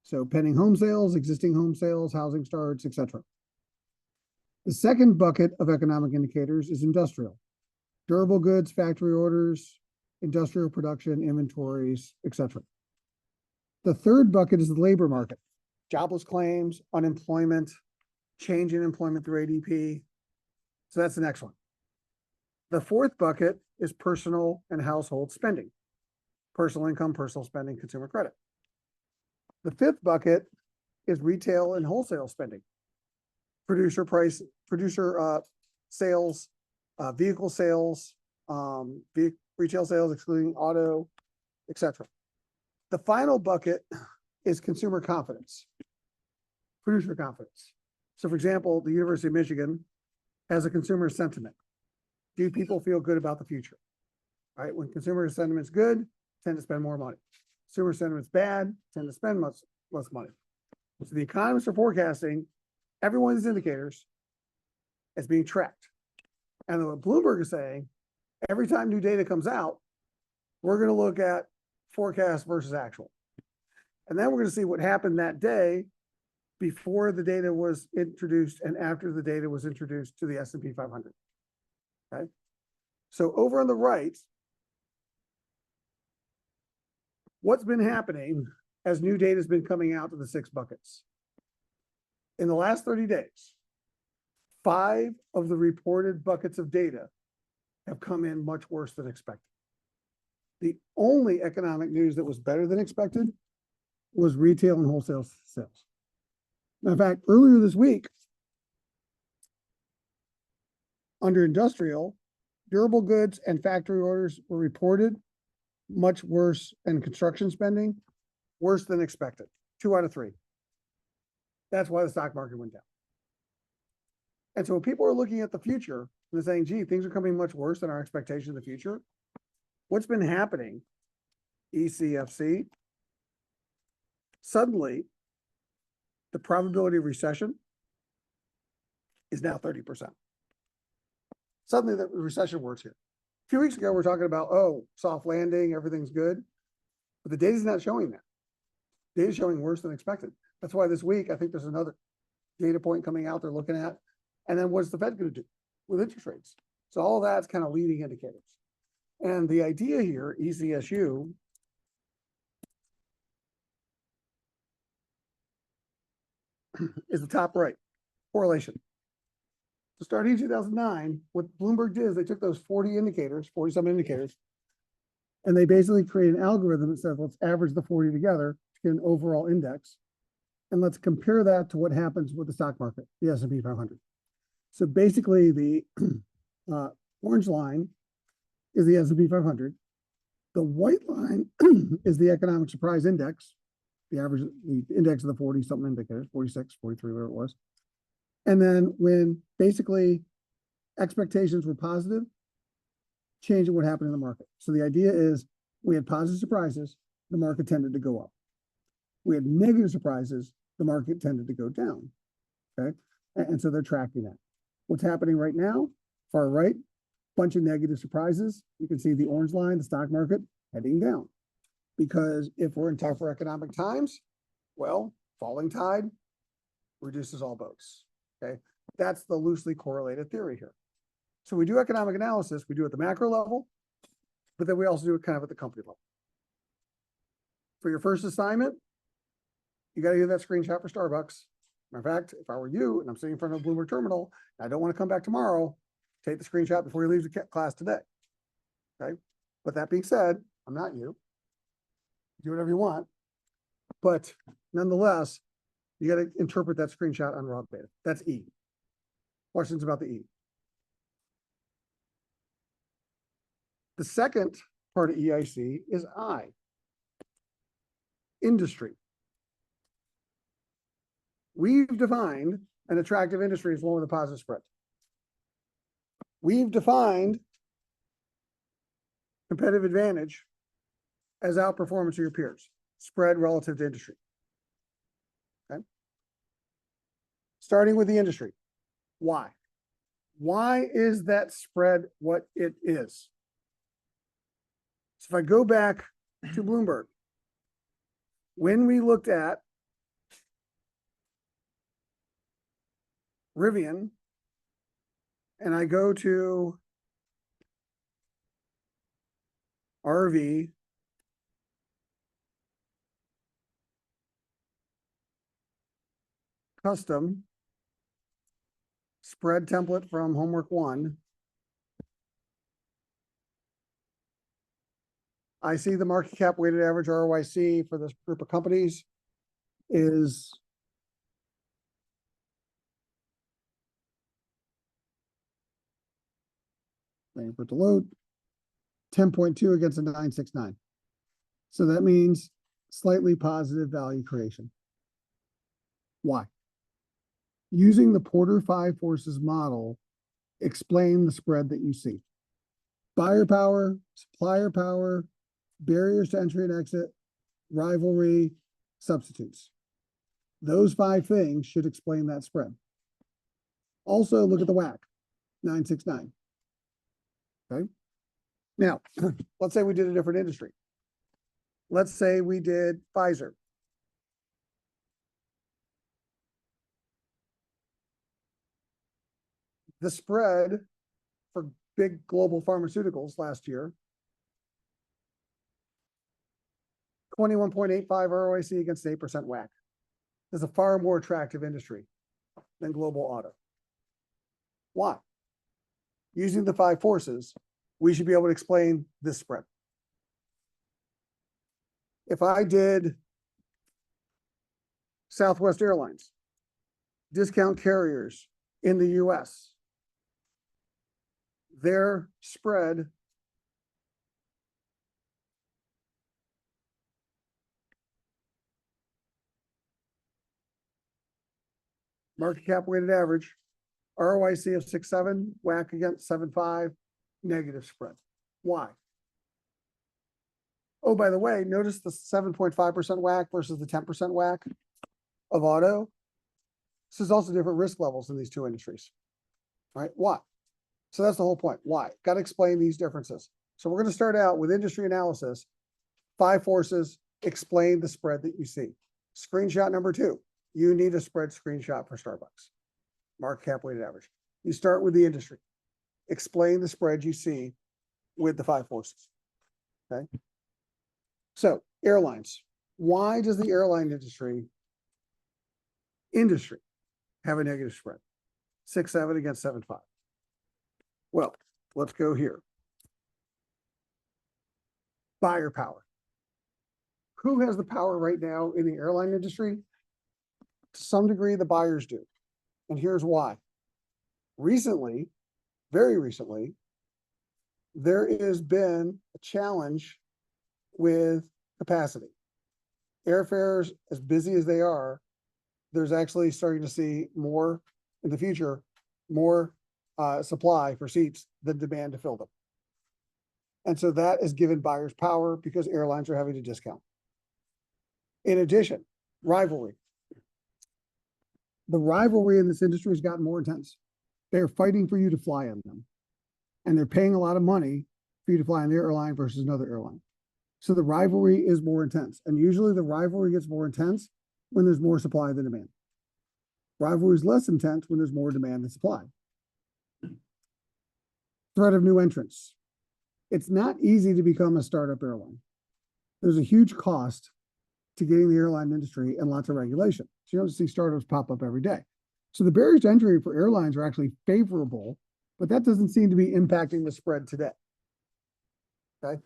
So pending home sales, existing home sales, housing starts, etc. The second bucket of economic indicators is industrial. Durable goods, factory orders, industrial production, inventories, etc. The third bucket is the labor market. Jobless claims, unemployment, change in employment through ADP. So that's the next one. The fourth bucket is personal and household spending. Personal income, personal spending, consumer credit. The fifth bucket is retail and wholesale spending. Producer sales, vehicle sales, retail sales, excluding auto, etc. The final bucket is consumer confidence, producer confidence. So for example, the University of Michigan has a consumer sentiment. Do people feel good about the future? Right? When consumer sentiment's good, tend to spend more money. Consumer sentiment's bad, tend to spend much less money. So the economists are forecasting every one of these indicators as being tracked. And what Bloomberg is saying, every time new data comes out, we're going to look at forecast versus actual. And then we're going to see what happened that day before the data was introduced and after the data was introduced to the S&P 500. Okay. So over on the right, what's been happening as new data has been coming out to the 6 buckets? In the last 30 days, 5 of the reported buckets of data have come in much worse than expected. The only economic news that was better than expected was retail and wholesale sales. Matter of fact, earlier this week, under industrial, durable goods and factory orders were reported much worse, and construction spending worse than expected. 2 out of 3. That's why the stock market went down. And so when people are looking at the future and they're saying, gee, things are coming much worse than our expectation of the future, what's been happening? ECFC, suddenly the probability of recession is now 30%. Suddenly the recession works here. A few weeks ago, we're talking about, oh, soft landing, everything's good. But the data's not showing that. Data's showing worse than expected. That's why this week, I think there's another data point coming out they're looking at. And then what's the Fed going to do with interest rates? So all that's kind of leading indicators. And the idea here, ECSU, is the top right, correlation. So starting in 2009, what Bloomberg did is they took those 40 indicators, 40-some indicators, and they basically created an algorithm that says, let's average the 40 together to get an overall index. And let's compare that to what happens with the stock market, the S&P 500. So basically the orange line is the S&P 500. The white line is the economic surprise index, the average, the index of the 40-something indicators, 46, 43, whatever it was. And then when basically expectations were positive, changing what happened in the market. So the idea is we had positive surprises, the market tended to go up. We had negative surprises, the market tended to go down. Okay. And so they're tracking that. What's happening right now, far right, bunch of negative surprises. You can see the orange line, the stock market heading down. Because if we're in tougher economic times, well, falling tide reduces all boats. Okay, that's the loosely correlated theory here. So we do economic analysis, we do it at the macro level, but then we also do it kind of at the company level. For your first assignment, you got to do that screenshot for Starbucks. Matter of fact, if I were you and I'm sitting in front of a Bloomberg terminal, and I don't want to come back tomorrow, take the screenshot before you leave the class today. Okay, but that being said, I'm not you. Do whatever you want, but nonetheless, you got to interpret that screenshot on raw data. That's E. Questions about the E. The second part of EIC is I. Industry. We've defined an attractive industry as one with a positive spread. We've defined competitive advantage as outperformance of your peers, spread relative to industry. Okay. Starting with the industry. Why? Why is that spread what it is? So if I go back to Bloomberg, when we looked at Rivian, and I go to RV, custom, spread template from homework 1, I see the market cap weighted average ROIC for this group of companies is waiting for it to load, 10.2 against a 969. So that means slightly positive value creation. Why? Using the Porter 5 forces model, explain the spread that you see. Buyer power, supplier power, barriers to entry and exit, rivalry, substitutes. Those 5 things should explain that spread. Also, look at the WACC, 969. Okay. Now, let's say we did a different industry. Let's say we did Pfizer. the spread for big global pharmaceuticals last year, 21.85 ROIC against 8% WACC. Is a far more attractive industry than global auto. Why? Using the 5 forces, we should be able to explain this spread. If I did Southwest Airlines, discount carriers in the US, their spread market cap weighted average, ROIC of 6.7, WACC against 7.5, negative spread. Why? Oh, by the way, notice the 7.5% WACC versus the 10% WACC of auto. This is also different risk levels in these two industries, right? Why? So that's the whole point. Why? Got to explain these differences. So we're going to start out with industry analysis, 5 forces, explain the spread that you see. Screenshot number 2, you need a spread screenshot for Starbucks. Market cap weighted average. You start with the industry. Explain the spread you see with the 5 forces. Okay. So airlines. Why does the airline industry have a negative spread? 6.7 against 7.5. Well, let's go here. Buyer power. Who has the power right now in the airline industry? To some degree, the buyers do. And here's why. Recently, very recently, there has been a challenge with capacity. Airfares, as busy as they are, there's actually starting to see more in the future, more supply for seats than demand to fill them. And so that has given buyers power because airlines are having to discount. In addition, rivalry. The rivalry in this industry has gotten more intense. They're fighting for you to fly on them. And they're paying a lot of money for you to fly on their airline versus another airline. So the rivalry is more intense. And usually the rivalry gets more intense when there's more supply than demand. Rivalry is less intense when there's more demand than supply. Threat of new entrants. It's not easy to become a startup airline. There's a huge cost to getting the airline industry and lots of regulation. So you don't see startups pop up every day. So the barriers to entry for airlines are actually favorable, but that doesn't seem to be impacting the spread today. Okay.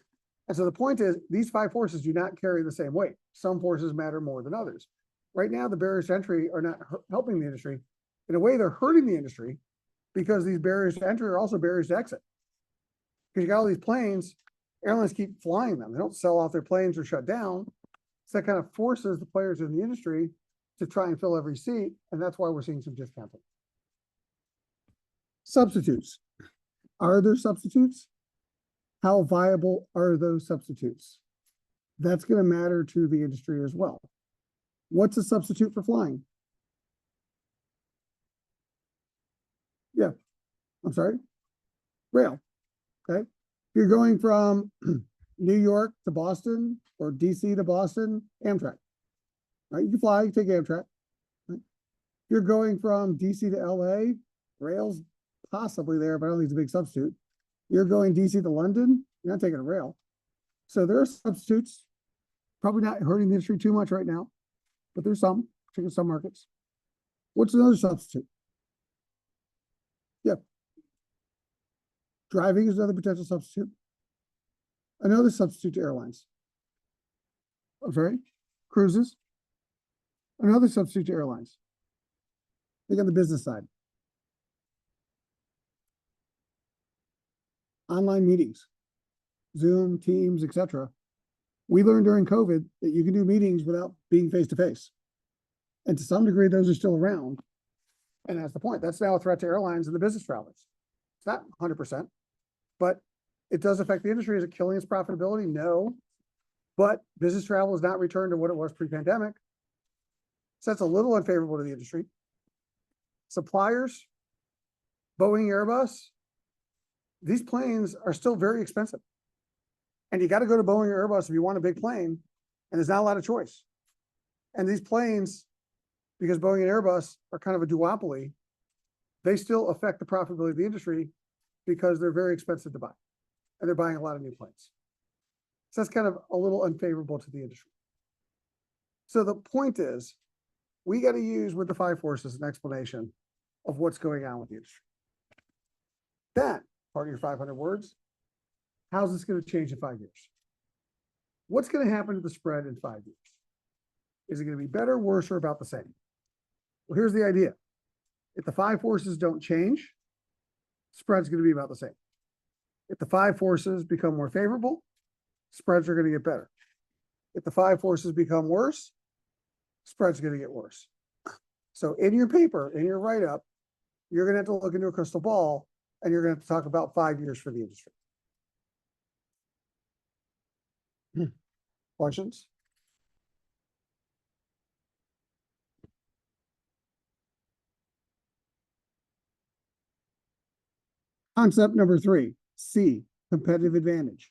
And so the point is, these 5 forces do not carry the same weight. Some forces matter more than others. Right now, the barriers to entry are not helping the industry. In a way, they're hurting the industry because these barriers to entry are also barriers to exit. Because you got all these planes, airlines keep flying them. They don't sell off their planes or shut down. So that kind of forces the players in the industry to try and fill every seat. And that's why we're seeing some discounting. Substitutes. Are there substitutes? How viable are those substitutes? That's going to matter to the industry as well. What's a substitute for flying? Yeah, I'm sorry. Rail. Okay. If you're going from New York to Boston or DC to Boston, Amtrak. Right? You can fly, you take Amtrak. Right? If you're going from DC to LA, rail's possibly there, but I don't think it's a big substitute. You're going DC to London, you're not taking a rail. So there are substitutes, probably not hurting the industry too much right now, but there's some, particularly in some markets. What's another substitute? Yeah. Driving is another potential substitute. Another substitute to airlines. I'm sorry, cruises. Another substitute to airlines. Think on the business side. Online meetings, Zoom, Teams, etc. We learned during COVID that you can do meetings without being face-to-face. And to some degree, those are still around. And that's the point. That's now a threat to airlines and the business travelers. It's not 100%, but it does affect the industry. Is it killing its profitability? No. But business travel has not returned to what it was pre-pandemic. So that's a little unfavorable to the industry. Suppliers, Boeing, Airbus, these planes are still very expensive. And you got to go to Boeing or Airbus if you want a big plane, and there's not a lot of choice. And these planes, because Boeing and Airbus are kind of a duopoly, they still affect the profitability of the industry because they're very expensive to buy. And they're buying a lot of new planes. So that's kind of a little unfavorable to the industry. So the point is, we got to use with the five forces an explanation of what's going on with the industry. Then, part of your 500 words, how's this going to change in 5 years? What's going to happen to the spread in 5 years? Is it going to be better, worse, or about the same? Well, here's the idea. If the five forces don't change, spread's going to be about the same. If the five forces become more favorable, spreads are going to get better. If the five forces become worse, spread's going to get worse. So in your paper, in your write-up, you're going to have to look into a crystal ball and you're going to have to talk about 5 years for the industry. Questions? Concept number 3, C, competitive advantage.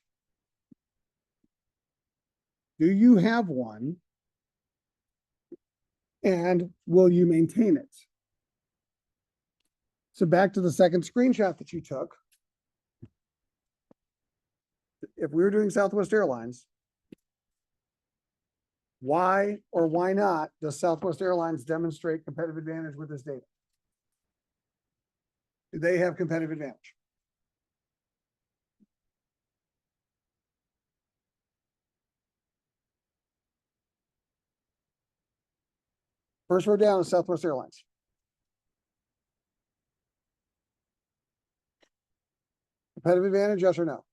Do you have one? And will you maintain it? So back to the second screenshot that you took. If we were doing Southwest Airlines, why or why not does Southwest Airlines demonstrate competitive advantage with this data? Do they have competitive advantage? First row down is Southwest Airlines. Competitive advantage, yes or no?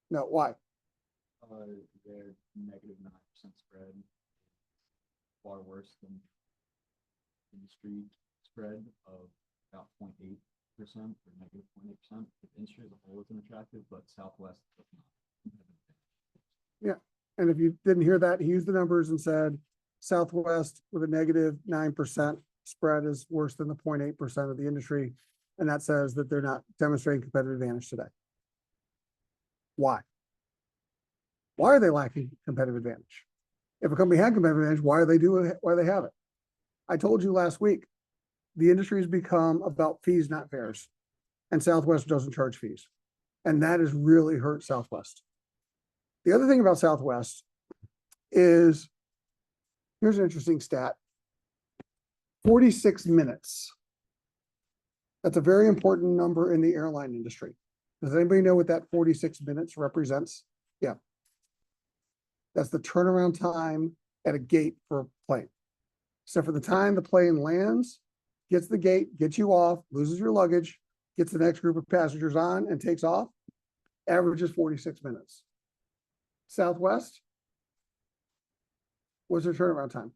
No, why? Their negative 9% spread far worse than industry spread of about 0.8% or negative 0.8%. The industry as a whole isn't attractive, but Southwest does not. Yeah, and if you didn't hear that, he used the numbers and said Southwest with a negative 9% spread is worse than the 0.8% of the industry. And that says that they're not demonstrating competitive advantage today. Why? Why are they lacking competitive advantage? If a company had competitive advantage, why are they doing it? Why do they have it? I told you last week, the industry has become about fees, not fares. And Southwest doesn't charge fees. And that has really hurt Southwest. The other thing about Southwest is, here's an interesting stat. 46 minutes. That's a very important number in the airline industry. Does anybody know what that 46 minutes represents? Yeah. That's the turnaround time at a gate for a plane. So for the time the plane lands, gets the gate, gets you off, loses your luggage, gets the next group of passengers on and takes off, averages 46 minutes. Southwest, what's their turnaround time?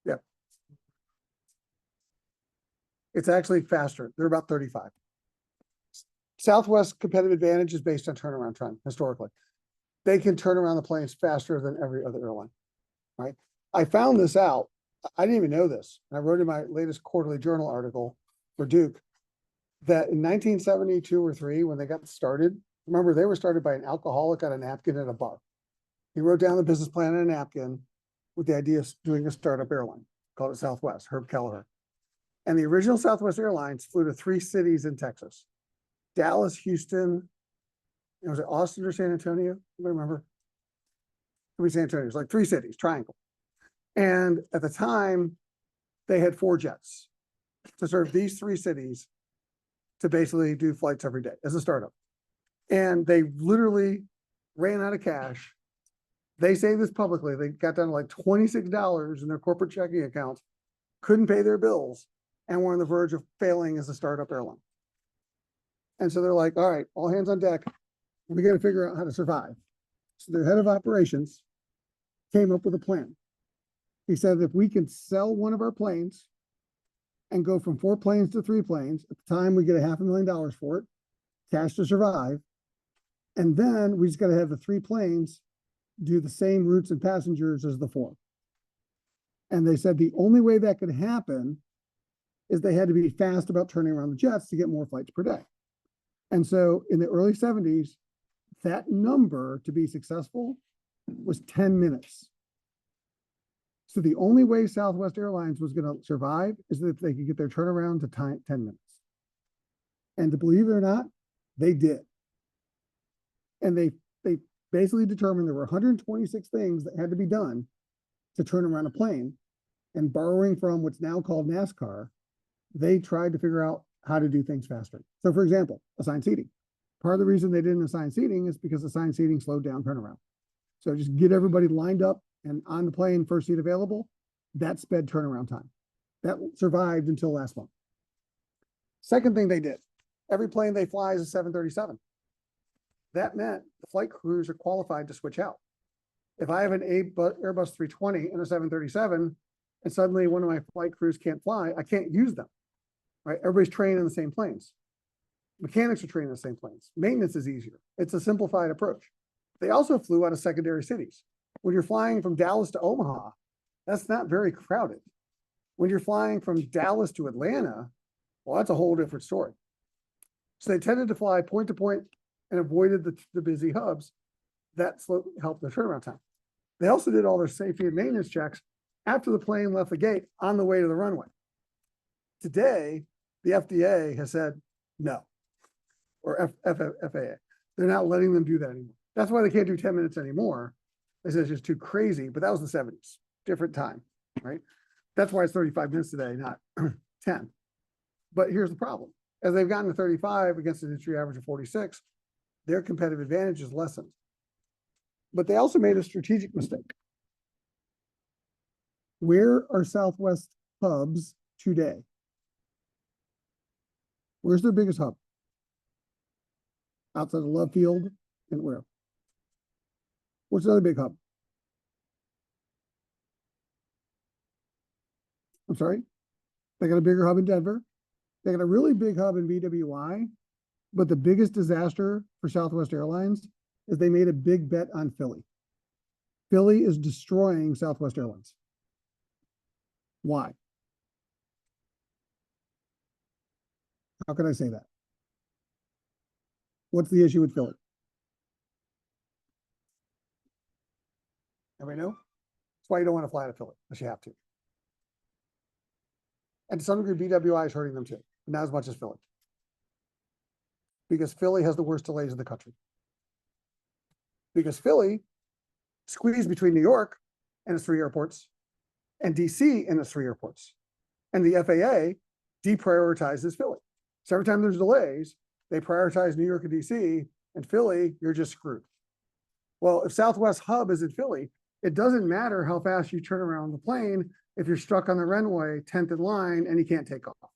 Yeah. It's actually faster. They're about 35. Southwest competitive advantage is based on turnaround time historically. They can turn around the planes faster than every other airline, right? I found this out. I didn't even know this. I wrote in my latest quarterly journal article for Duke that in 1972 or 3, when they got started, remember they were started by an alcoholic on a napkin at a bar. He wrote down the business plan on a napkin with the idea of doing a startup airline, called it Southwest, Herb Kelleher. And the original Southwest Airlines flew to 3 cities in Texas: Dallas, Houston, was it Austin or San Antonio? I remember. It was San Antonio. It was like 3 cities, triangle. And at the time, they had 4 jets to serve these 3 cities to basically do flights every day as a startup. And they literally ran out of cash. They say this publicly. They got down to like $26 in their corporate checking accounts, couldn't pay their bills, and were on the verge of failing as a startup airline. And so they're like, all right, all hands on deck. We got to figure out how to survive. So their head of operations came up with a plan. He said, if we can sell one of our planes and go from 4 planes to 3 planes, at the time we get $500,000 for it, cash to survive. And then we just got to have the 3 planes do the same routes and passengers as the 4. And they said the only way that could happen is they had to be fast about turning around the jets to get more flights per day. And so in the early 70s, that number to be successful was 10 minutes. So the only way Southwest Airlines was going to survive is if they could get their turnaround to 10 minutes. And to believe it or not, they did. And they basically determined there were 126 things that had to be done to turn around a plane. And borrowing from what's now called NASCAR, they tried to figure out how to do things faster. So for example, assigned seating. Part of the reason they didn't assign seating is because assigned seating slowed down turnaround. So just get everybody lined up and on the plane, first seat available. That sped turnaround time. That survived until last month. Second thing they did, every plane they fly is a 737. That meant the flight crews are qualified to switch out. If I have an Airbus 320 and a 737, and suddenly one of my flight crews can't fly, I can't use them, right? Everybody's trained in the same planes. Mechanics are trained in the same planes. Maintenance is easier. It's a simplified approach. They also flew out of secondary cities. When you're flying from Dallas to Omaha, that's not very crowded. When you're flying from Dallas to Atlanta, well, that's a whole different story. So they tended to fly point to point and avoided the busy hubs. That helped the turnaround time. They also did all their safety and maintenance checks after the plane left the gate on the way to the runway. Today, the FDA has said no, or FAA. They're not letting them do that anymore. That's why they can't do 10 minutes anymore. They said it's just too crazy, but that was the 70s, different time, right? That's why it's 35 minutes today, not 10. But here's the problem. As they've gotten to 35 against an industry average of 46, their competitive advantage is lessened. But they also made a strategic mistake. Where are Southwest hubs today? Where's their biggest hub? Outside of Love Field and where? What's another big hub? I'm sorry? They got a bigger hub in Denver. They got a really big hub in BWI, but the biggest disaster for Southwest Airlines is they made a big bet on Philly. Philly is destroying Southwest Airlines. Why? How can I say that? What's the issue with Philly? Everybody know? That's why you don't want to fly to Philly unless you have to. And to some degree, BWI is hurting them too, but not as much as Philly. Because Philly has the worst delays in the country. Because Philly squeezed between New York and its 3 airports and DC and its 3 airports. And the FAA deprioritizes Philly. So every time there's delays, they prioritize New York and DC, and Philly, you're just screwed. Well, if Southwest hub is in Philly, it doesn't matter how fast you turn around the plane if you're stuck on the runway 10th in line and you can't take off.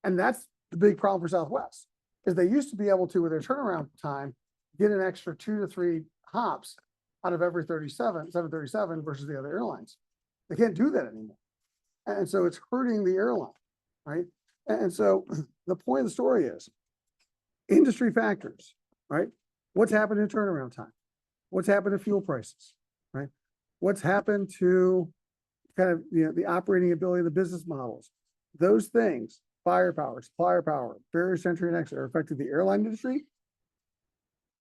And that's the big problem for Southwest, is they used to be able to, with their turnaround time, get an extra 2 to 3 hops out of every 737 versus the other airlines. They can't do that anymore. And so it's hurting the airline, right? And so the point of the story is industry factors, right? What's happened in turnaround time? What's happened to fuel prices, right? What's happened to kind of, the operating ability of the business models? Those things, firepower, supplier power, barriers to entry and exit, are affecting the airline industry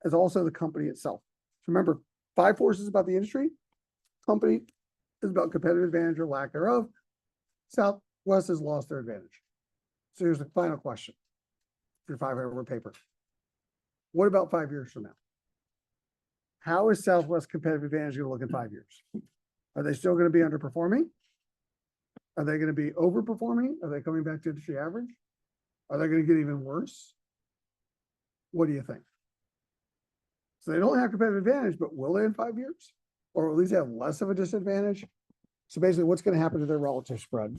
as also the company itself. So remember, 5 forces about the industry. Company is about competitive advantage or lack thereof. Southwest has lost their advantage. So here's the final question for your 500-word paper. What about 5 years from now? How is Southwest competitive advantage going to look in 5 years? Are they still going to be underperforming? Are they going to be overperforming? Are they coming back to industry average? Are they going to get even worse? What do you think? So they don't have competitive advantage, but will they in 5 years? Or at least have less of a disadvantage? So basically, what's going to happen to their relative spread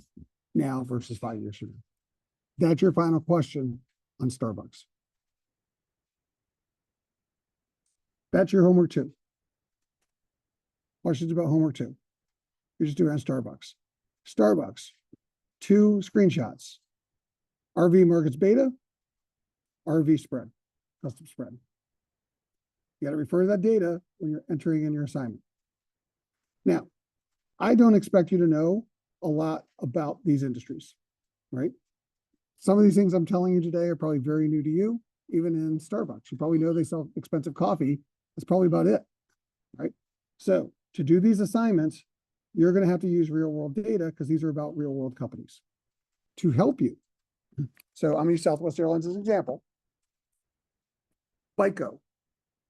now versus 5 years from now? That's your final question on Starbucks. That's your homework 2. Questions about homework 2. You just do it on Starbucks. Starbucks, 2 screenshots. RV markets beta, RV spread, custom spread. You got to refer to that data when you're entering in your assignment. Now, I don't expect you to know a lot about these industries, right? Some of these things I'm telling you today are probably very new to you, even in Starbucks. You probably know they sell expensive coffee. That's probably about it, right? So to do these assignments, you're going to have to use real world data because these are about real world companies to help you. So I'm going to use Southwest Airlines as an example. BICO,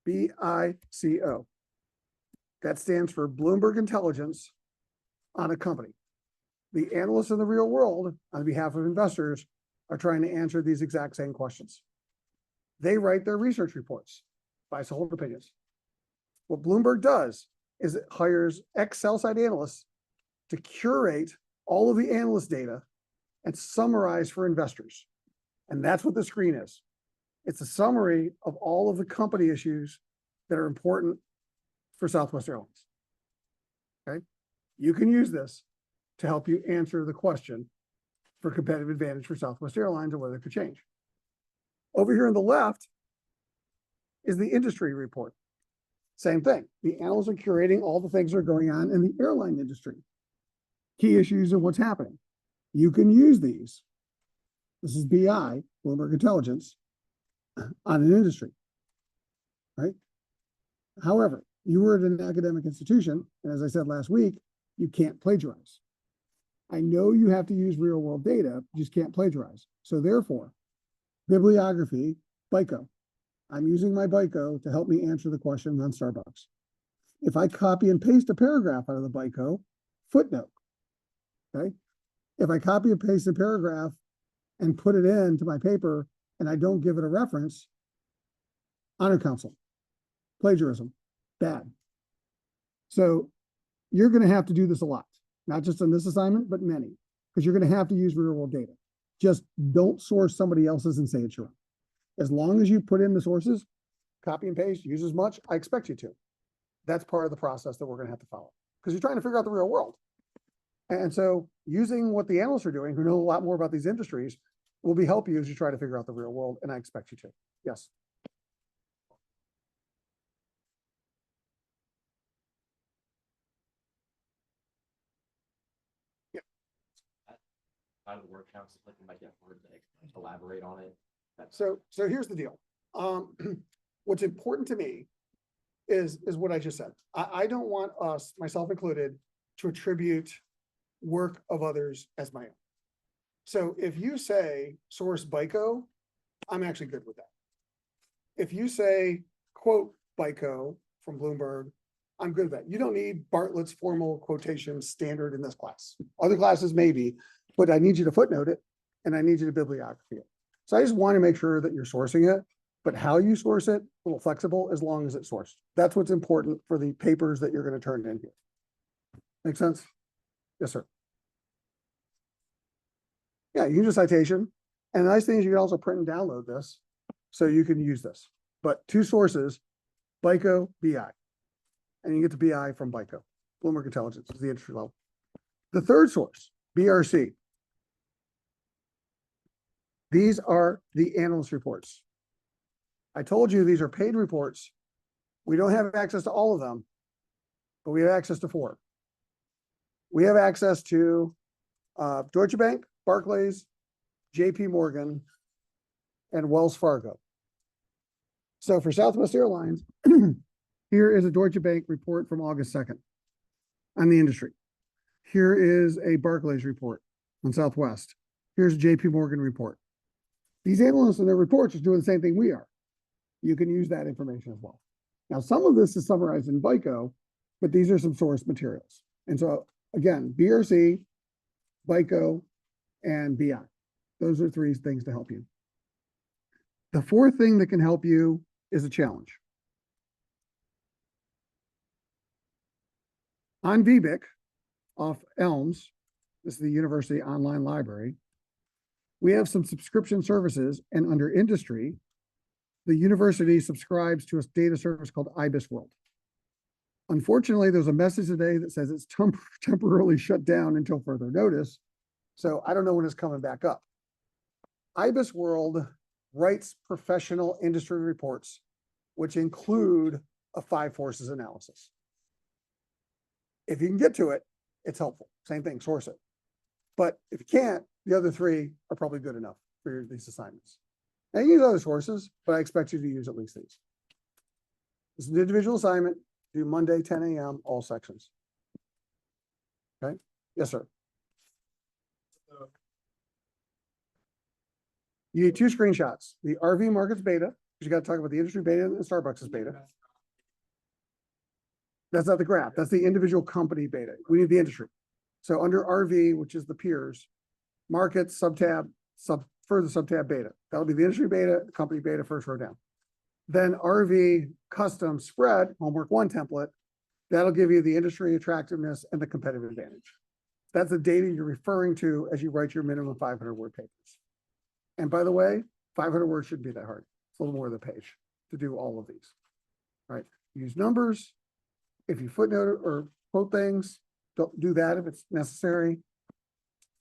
BICO. That stands for Bloomberg Intelligence on a company. The analysts in the real world, on behalf of investors, are trying to answer these exact same questions. They write their research reports, buy, hold opinions. What Bloomberg does is it hires ex-sell-side analysts to curate all of the analyst data and summarize for investors. And that's what the screen is. It's a summary of all of the company issues that are important for Southwest Airlines. Okay? You can use this to help you answer the question for competitive advantage for Southwest Airlines and whether it could change. Over here on the left is the industry report. Same thing. The analysts are curating all the things that are going on in the airline industry, key issues and what's happening. You can use these. This is BI, Bloomberg Intelligence, on an industry, right? However, you were at an academic institution, and as I said last week, you can't plagiarize. I know you have to use real world data, you just can't plagiarize. So therefore, bibliography, BICO. I'm using my BICO to help me answer the questions on Starbucks. If I copy and paste a paragraph out of the BICO, footnote, okay? If I copy and paste a paragraph and put it into my paper and I don't give it a reference, honor council, plagiarism, bad. So you're going to have to do this a lot, not just on this assignment, but many, because you're going to have to use real world data. Just don't source somebody else's and say it's your own. As long as you put in the sources, copy and paste, use as much, I expect you to. That's part of the process that we're going to have to follow because you're trying to figure out the real world. And so using what the analysts are doing, who know a lot more about these industries, will be help you as you try to figure out the real world. And I expect you to. Yes. How did it work? How was it like you might get word to elaborate on it? So here's the deal. What's important to me is what I just said. I don't want us, myself included, to attribute work of others as my own. So if you say source BICO, I'm actually good with that. If you say quote BICO from Bloomberg, I'm good with that. You don't need Bartlett's formal quotation standard in this class. Other classes maybe, but I need you to footnote it and I need you to bibliography it. So I just want to make sure that you're sourcing it, but how you source it, a little flexible as long as it's sourced. That's what's important for the papers that you're going to turn in here. Make sense? Yes, sir. Yeah, you can do citation. And the nice thing is you can also print and download this so you can use this. But two sources, BICO, BI. And you get the BI from BICO. Bloomberg Intelligence is the entry level. The third source, BRC. These are the analyst reports. I told you these are paid reports. We don't have access to all of them, but we have access to 4. We have access to Deutsche Bank, Barclays, JP Morgan, and Wells Fargo. So for Southwest Airlines, here is a Deutsche Bank report from August 2nd on the industry. Here is a Barclays report on Southwest. Here's a JP Morgan report. These analysts in their reports are doing the same thing we are. You can use that information as well. Now, some of this is summarized in BICO, but these are some source materials. And so again, BRC, BICO, and BI. Those are 3 things to help you. The 4th thing that can help you is a challenge. On VBIC, off Elms, this is the University Online Library, we have some subscription services, and under industry, the university subscribes to a data service called IBIS World. Unfortunately, there's a message today that says it's temporarily shut down until further notice. So I don't know when it's coming back up. IBIS World writes professional industry reports, which include a 5 forces analysis. If you can get to it, it's helpful. Same thing, source it. But if you can't, the other 3 are probably good enough for these assignments. Now you use other sources, but I expect you to use at least these. It's an individual assignment, due Monday, 10 a.m., all sections. Okay, yes, sir. You need two screenshots, the RV market's beta, because you gotta talk about the industry beta and Starbucks' beta. That's not the graph, that's the individual company beta. We need the industry. So under RV, which is the peers, market, subtab, further subtab beta. That'll be the industry beta, company beta, first row down. Then RV custom spread, homework one template, that'll give you the industry attractiveness and the competitive advantage. That's the data you're referring to as you write your minimum 500 word papers. And by the way, 500 words shouldn't be that hard. It's a little more than a page to do all of these. All right, use numbers. If you footnote or quote things, don't do that if it's necessary.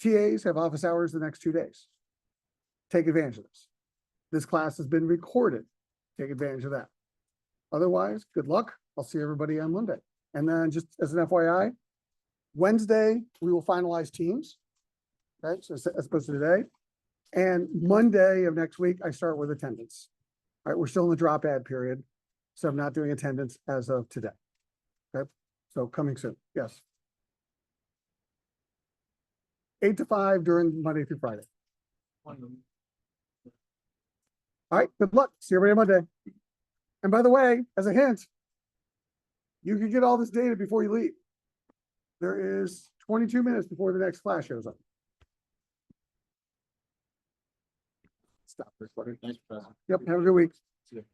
TAs have office hours the next 2 days. Take advantage of this. This class has been recorded. Take advantage of that. Otherwise, good luck. I'll see everybody on Monday. And then just as an FYI, Wednesday, we will finalize teams. Okay, so as opposed to today. And Monday of next week, I start with attendance. All right, we're still in the drop ad period. So I'm not doing attendance as of today. Okay, so coming soon, yes. 8 to 5 during Monday through Friday. All right, good luck. See everybody on Monday. And by the way, as a hint, you can get all this data before you leave. There is 22 minutes before the next class shows up. Stop recording. Thanks, Professor. Yep, have a good week. See you.